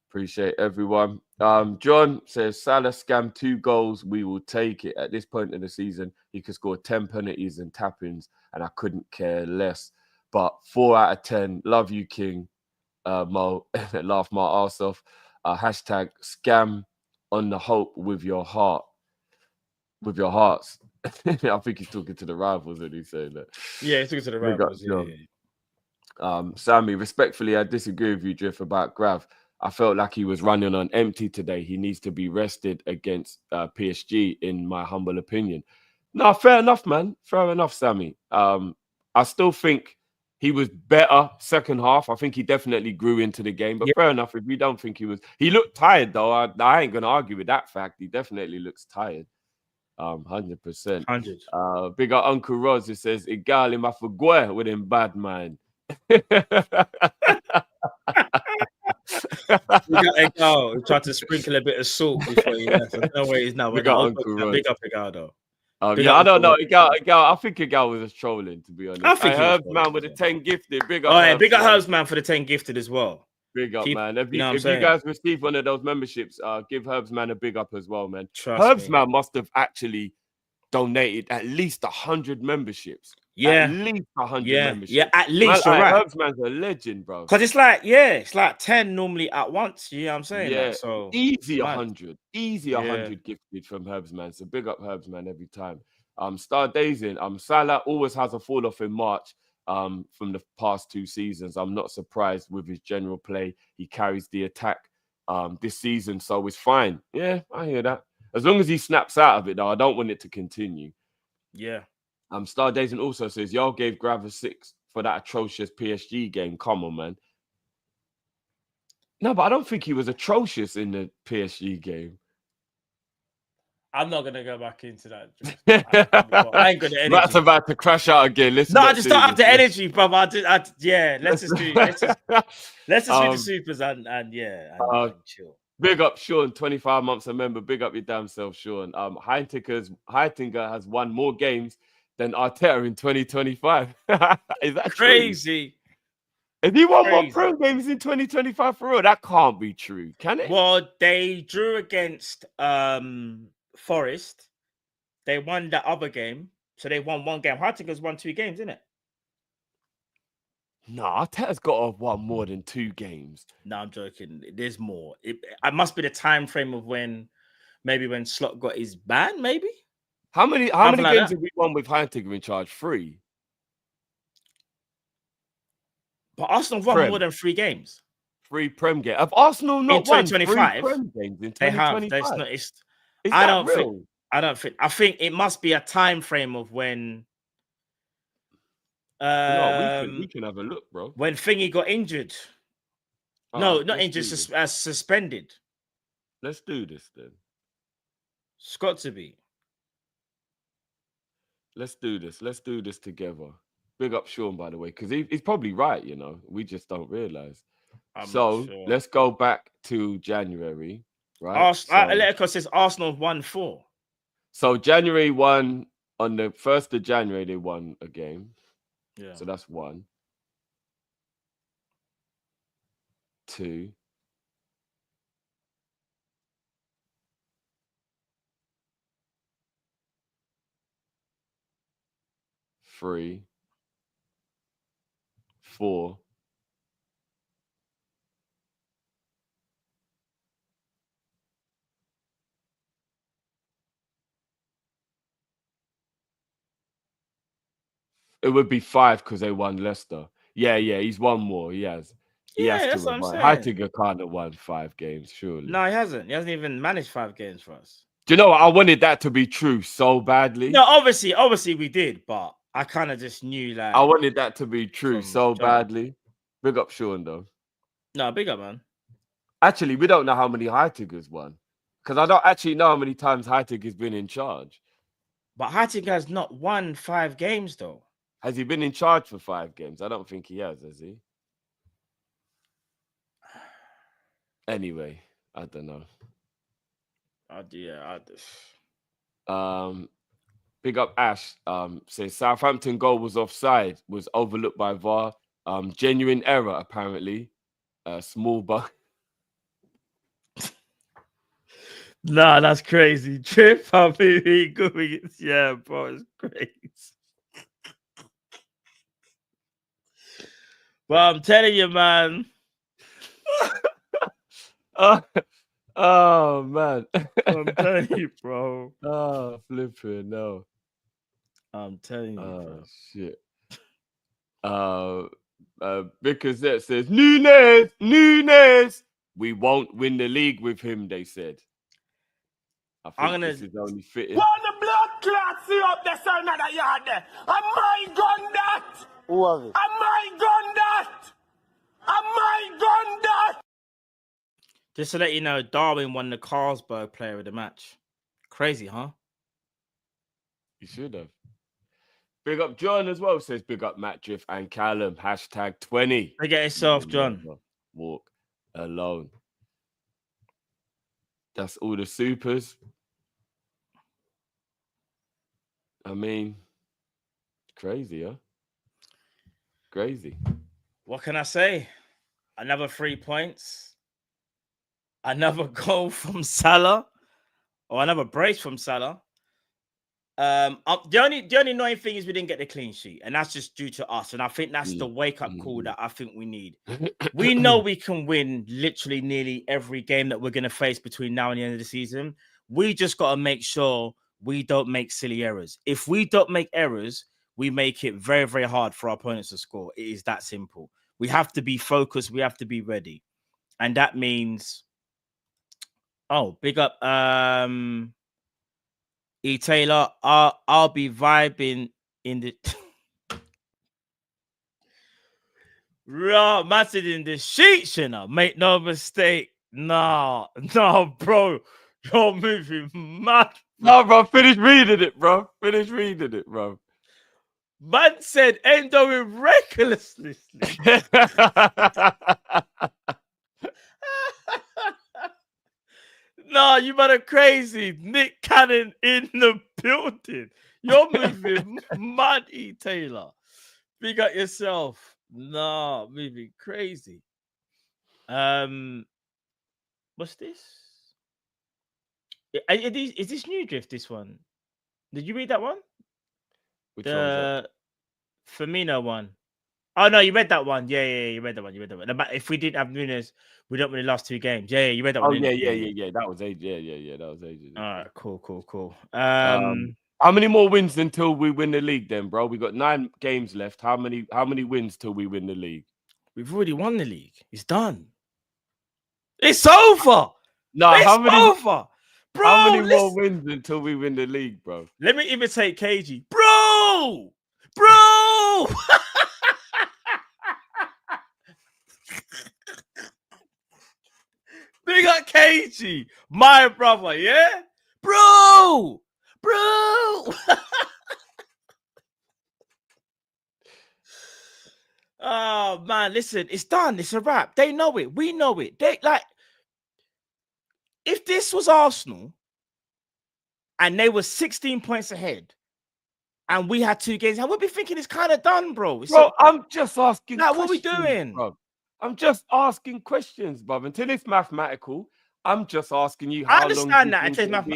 Appreciate everyone. John says Salah scammed 2 goals. We will take it. At this point in the season, he could score 10 penalties and tap-ins, and I couldn't care less. But 4 out of 10. Love you, King. Mo, laugh my arse off. Hashtag scam on the hope with your heart. With your hearts. I think he's talking to the rivals when he's saying that. Yeah, he's talking to the rivals. Sammy, respectfully, I disagree with you, Drift, about Grav. I felt like he was running on empty today. He needs to be rested against PSG, in my humble opinion. No, fair enough, man. Fair enough, Sammy. I still think he was better second half. I think he definitely grew into the game. But fair enough, if you don't think he was... He looked tired, though. I ain't going to argue with that fact. He definitely looks tired. 100%. 100. Big up Uncle Roz, who says, Igal in my fagwe with him bad man. We tried to sprinkle a bit of salt before he left. No way he's now. Big up Uncle Roz. Big up Igal, though. I don't know. Igal, I think Igal was just trolling, to be honest. I think Herbs man with the 10 gifted. Big up. Big up Herbs man for the 10 gifted as well. Big up, man. If you guys receive one of those memberships, give Herbs man a big up as well, man. Herbs man must have actually donated at least 100 memberships. Yeah. At least 100 memberships. Yeah, at least. Herbs man's a legend, bro. Because it's like 10 normally at once. You know what I'm saying? Yeah. Like, so easy 100. Easy 100 gifted from Herbs man. So big up Herbs man every time. Star Dazing. Salah always has a fall off in March. From the past 2 seasons. I'm not surprised with his general play. He carries the attack this season, so it's fine. Yeah, I hear that. As long as he snaps out of it, though, I don't want it to continue. Yeah. Star Dazing also says, y'all gave Grav a 6 for that atrocious PSG game. Come on, man. No, but I don't think he was atrocious in the PSG game. I'm not gonna go back into that. I ain't got the energy. That's about to crash out again. I just don't have the energy, bro. Let's just do the supers and chill. Big up Sean, 25 months a member. Big up your damn self, Sean. Heitinger has won more games than Arteta in 2025. Is that Crazy? True? If he won more Crazy. Prem games in 2025 for real, that can't be true, can it? Well, they drew against Forest. They won that other game, so they won one game. Hartiger's won 2 games, isn't it? No, Arteta's got to have won more than 2 games. No, I'm joking. There's more. It must be the time frame of when Slot got his ban, maybe. How many Something like games that. have we won with Heitinga in charge? 3. But Arsenal won Prem. more than 3 games. 3 Prem games. Have Arsenal not In won 3 2025, Prem games in They have. 2025? Is I I that don't real? think. I don't think. I think it must be a time frame of when. You know what, we can have a look, bro. When Thingy got injured. No, not injured. Suspended. Let's do this then. It's got to be. Let's do this. Let's do this together. Big up Sean, by the way, because he's probably right, you know. We just don't realize. So Sure. let's go back to January, right? Atletico says Arsenal won 4. So January 1, on the 1st of January, they won a game. Yeah. So that's 1. 2. 3. 4. 5. It would be 5 because they won Leicester. Yeah, he's won more. He has. Yeah, has that's to what I'm have won. saying. Heitinga can't have won 5 games, surely. No, he hasn't. He hasn't even managed 5 games for us. Do you know what? I wanted that to be true so badly. No, obviously we did, but I kind of just knew like I wanted that to be true so John. badly. Big up Sean, though. No, big up, man. Actually, we don't know how many Heitinga's won. Because I don't actually know how many times Heitinga's been in charge. But Heitinga has not won 5 games, though. Has he been in charge for 5 games? I don't think he has he? Anyway, I don't know. Big up Ash. Says Southampton goal was offside, was overlooked by VAR. Genuine error, apparently. Small bug. Nah, that's crazy. Trip, I mean, going. Yeah, bro, it's crazy. Well, I'm telling you, man. Oh man. I'm telling you, bro. Oh, flipping no. I'm telling you, bro. Shit. Because that says Nunez. We won't win the league with him, they said. I think this is only fitting. When the blood clot see up the sun of the yard there, I might gun that. Who was it? I might gun that. I might gun that. Just to let you know, Darwin won the Carlsberg Player of the Match. Crazy, huh? You should have. Big up John as well, says big up Matt Drift and Callum. #20. Look at yourself, John. Walk alone. That's all the supers. I mean, crazy, huh? Crazy. What can I say? Another 3 points. Another goal from Salah. Or another brace from Salah. The only annoying thing is we didn't get the clean sheet, and that's just due to us. And I think that's the wake-up call that I think we need. We know we can win literally nearly every game that we're going to face between now and the end of the season. We just got to make sure we don't make silly errors. If we don't make errors, we make it very, very hard for our opponents to score. It is that simple. We have to be focused. We have to be ready. And that means... Oh, big up... E. Taylor, I'll be vibing in the... Raw, massive in the sheets, you know. Make no mistake. No, bro. You're moving mad. No, bro. Finish reading it, bro. Man said Endo in recklessness. No, you better crazy. Nick Cannon in the building. You're moving muddy, Taylor. Big up yourself. Nah, moving crazy. What's this? Is this New Drift? This one? Did you read that one? Which one was that? The Firmino one. Oh no, you read that one. Yeah, you read that one. You read that one. If we didn't have Nunez, we don't win the last 2 games. Yeah, you read that Oh one. yeah. That was age. Yeah. That was ages. All right, cool. How many more wins until we win the league, then, bro? We got 9 games left. How many wins till we win the league? We've already won the league. It's done. It's over. No, how many over, bro? How many more wins until we win the league, bro? Let me imitate KG, bro. Big up KG, my brother, yeah, bro. Oh man, listen, it's done. It's a wrap. They know it. We know it. They like. If this was Arsenal and they were 16 points ahead and we had 2 games, I would be thinking it's kind of done, bro. I'm just asking. Like, what are we doing? Bro. I'm just asking questions, bro. Until it's mathematical, I'm just asking you. I understand that.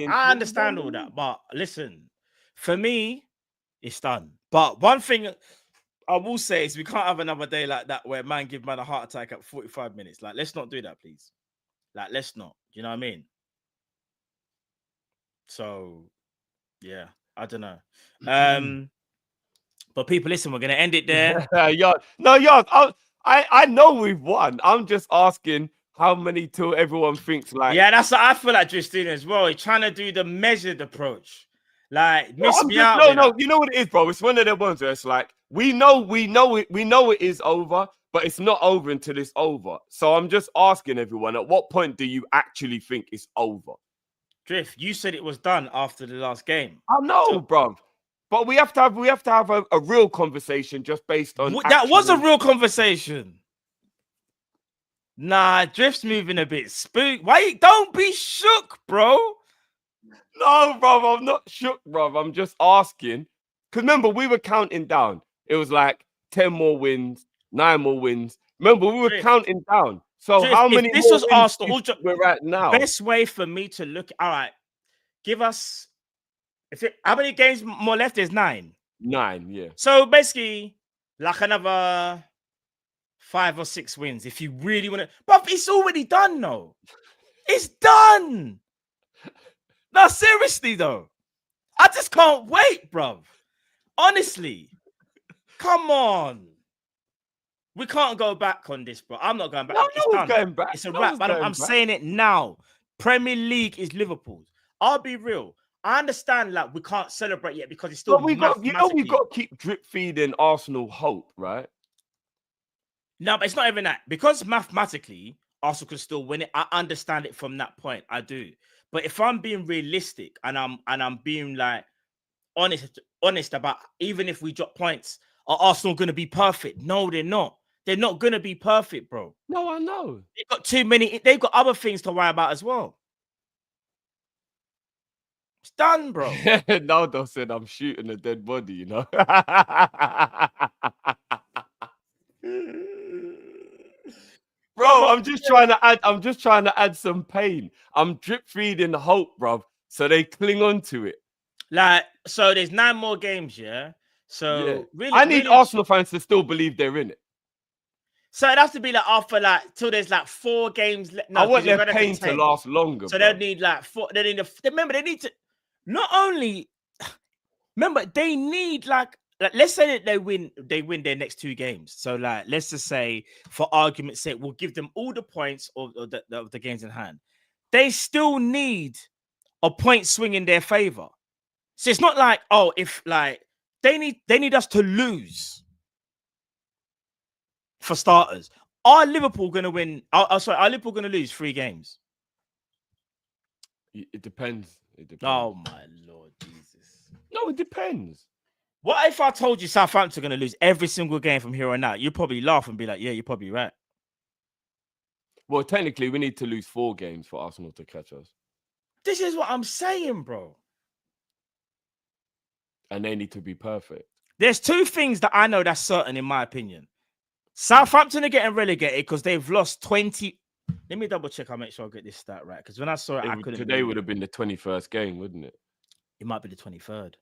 I understand all that. But listen, for me, it's done. But one thing I will say is we can't have another day like that where man give man a heart attack at 45 minutes. Like, let's not do that, please. Like, let's not. Do you know what I mean? So, yeah, I don't know. But people, listen, we're gonna end it there. I know we've won. I'm just asking how many till everyone thinks like. Yeah, that's what I feel like Justin as well. He's trying to do the measured approach. Like, miss me out. No, you know what it is, bro. It's one of the ones where it's like we know it is over, but it's not over until it's over. So I'm just asking everyone, at what point do you actually think it's over? Drift, you said it was done after the last game. I know, bro. But we have to have a real conversation just based on that was a real conversation. Nah, Drift's moving a bit spook. Why? Don't be shook, bro. No, bro, I'm not shook, bro. I'm just asking. Because remember, we were counting down. It was like 10 more wins, 9 more wins. Remember, we were counting down. So Drift, how many this was Arsenal we're at now? Best way for me to look. All right, give us. How many games more left? There's 9. 9, yeah. So basically, like another 5 or 6 wins if you really want to. But it's already done, though. It's done. No, seriously, though. I just can't wait, bro. Honestly. Come on. We can't go back on this, bro. I'm not going back. Going back. It's a wrap. I'm saying it now. Premier League is Liverpool's. I'll be real. I understand, like, we can't celebrate yet because it's still. But we've got to keep drip feeding Arsenal hope, right? No, but it's not even that. Because mathematically, Arsenal can still win it. I understand it from that point. I do. But if I'm being realistic and I'm being like honest about even if we drop points, are Arsenal going to be perfect? No, they're not. They're not going to be perfect, bro. No, I know. They've got too many. They've got other things to worry about as well. It's done, bro. Naldo said I'm shooting a dead body, you know. Bro, I'm just trying to add some pain. I'm drip feeding hope, bro, so they cling on to it. Like, so there's 9 more games, yeah. So yeah. really, I need Arsenal fans to still believe they're in it. So it has to be like after like till there's like 4 games. No, I want their pain to last longer. So they need like 4. They need remember they need to not only remember they need like let's say that they win their next 2 games. So like let's just say for argument's sake, we'll give them all the points of the games in hand. They still need a point swing in their favor. So it's not like if like they need us to lose. For starters, are Liverpool going to win? Are Liverpool going to lose 3 games? It depends. Oh my Lord Jesus! No, it depends. What if I told you Southampton are going to lose every single game from here on out? You'd probably laugh and be like, "Yeah, you're probably right." Well, technically, we need to lose 4 games for Arsenal to catch us. This is what I'm saying, bro. and they need to be perfect. There's two things that I know that's certain, in my opinion. Southampton are getting relegated because they've lost 20. Let me double check. I'll make sure I get this stat right. Because when I saw it, I couldn't. Today would have been the 21st game, wouldn't it? It might be the 23rd.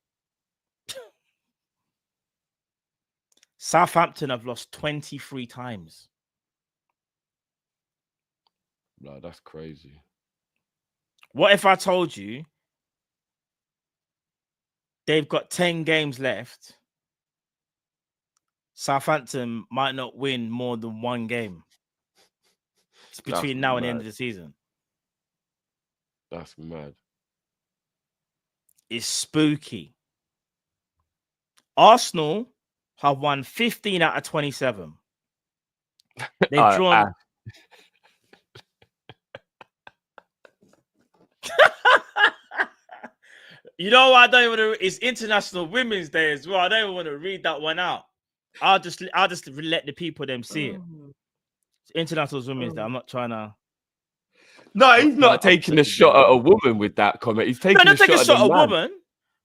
Southampton have lost 23 times. No, that's crazy. What if I told you they've got 10 games left? Southampton might not win more than one game. It's between now and the end of the season. That's mad. It's spooky. Arsenal have won 15 out of 27. They've drawn. You know what? I don't even want to. It's International Women's Day as well. I don't even want to read that one out. I'll just let the people them see it. It's International Women's Day. I'm not trying to. No, he's not taking a shot at a woman with that comment. He's taking a shot at a woman.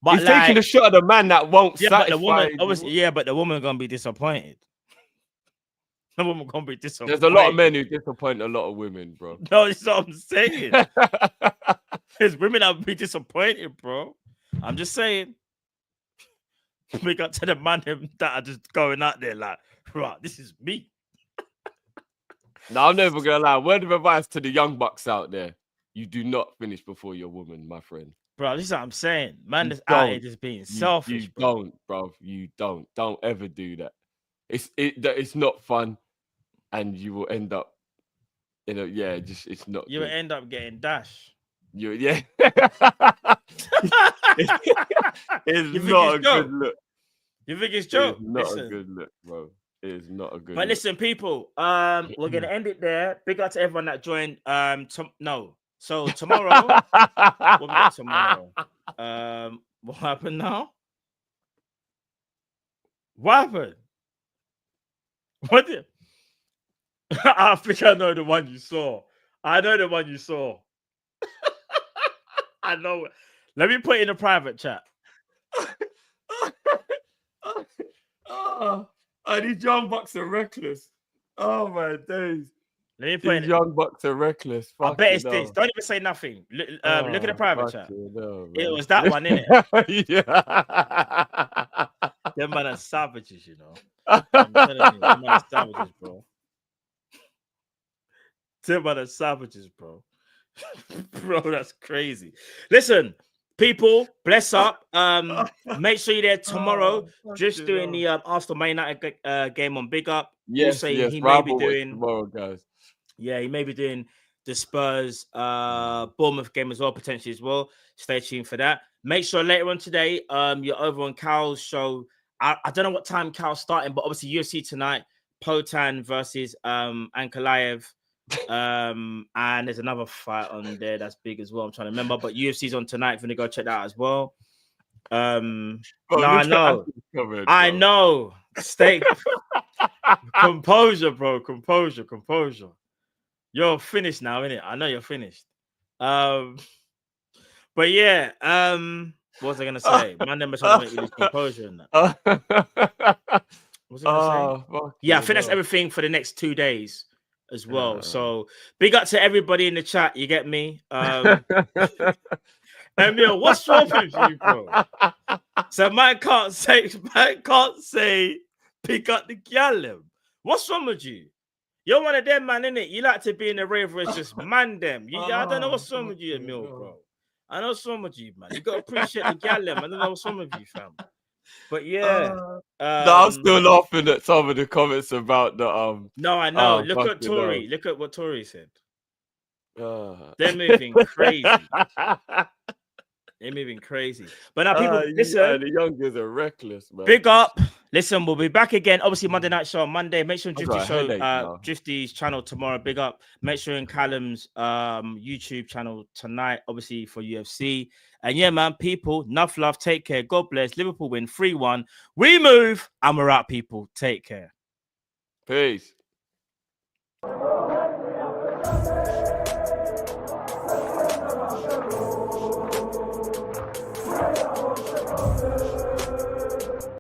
But he's taking a shot at the man that won't satisfy. But the woman, obviously, but the woman gonna be disappointed. The woman gonna be disappointed. There's a lot of men who disappoint a lot of women, bro. No, that's what I'm saying. There's women that would be disappointed, bro. I'm just saying. We got to the man that are just going out there like, right, this is me. No, I'm never gonna lie. Word of advice to the young bucks out there: you do not finish before your woman, my friend. Bro, this is what I'm saying. Man, this out here just being selfish. You don't, bro. You don't. Don't ever do that. It's not fun, and you will end up, it's not. You will end up getting dash. It's not a good look. You think it's joke? It's not a good look, bro. It is not a good. But listen, people, we're gonna end it there. Big up to everyone that joined. So tomorrow, what we got tomorrow? What happened now? What happened? What did... I think I know the one you saw. I know the one you saw. I know. Let me put it in a private chat. These young bucks are reckless. Oh my days. Let me put these young bucks are reckless. I bet it's this. Don't even say nothing. Look at the private chat. It was that one, innit? Yeah. Them man are savages, you know. I'm telling you, them man are savages, bro. Them man are savages, bro. Bro, that's crazy. Listen, people, bless up. Make sure you're there tomorrow. Just doing the Arsenal Man United game on Big Up. Yes, he may be doing tomorrow, guys. Yeah, he may be doing the Spurs Bournemouth game as well, potentially as well. Stay tuned for that. Make sure later on today, you're over on Cal's show. I don't know what time Cal's starting, but obviously UFC tonight, Potan versus Ankalaev. And there's another fight on there that's big as well. I'm trying to remember, but UFC's on tonight. If you're gonna go check that out as well. I know. Stay composure, bro. Composure. You're finished now, innit? I know you're finished. But yeah, what was I gonna say? My number trying to make me lose composure in that. What was I gonna say? Yeah, I think that's everything for the next 2 days as well. So big up to everybody in the chat. You get me? Emil, what's wrong with you, bro? So man can't say pick up the gal. What's wrong with you? You're one of them, man, innit? You like to be in the rave where it's just man them. I don't know what's wrong with you, Emil, bro. I know what's wrong with you, man. You gotta appreciate the gal. I don't know what's wrong with you, fam. But yeah, I'm still laughing at some of the comments about the No, I know. Look at Tory. Look at what Tory said. They're moving crazy. They're moving crazy. But now people listen. The youngers are reckless, man. Big up. Listen, we'll be back again. Obviously, Monday night show on Monday. Make sure Drifty's channel tomorrow. Big up. Make sure in Callum's YouTube channel tonight, obviously for UFC. And yeah, man, people, enough love. Take care. God bless. Liverpool win 3-1. We move and we're out, people. Take care. Peace.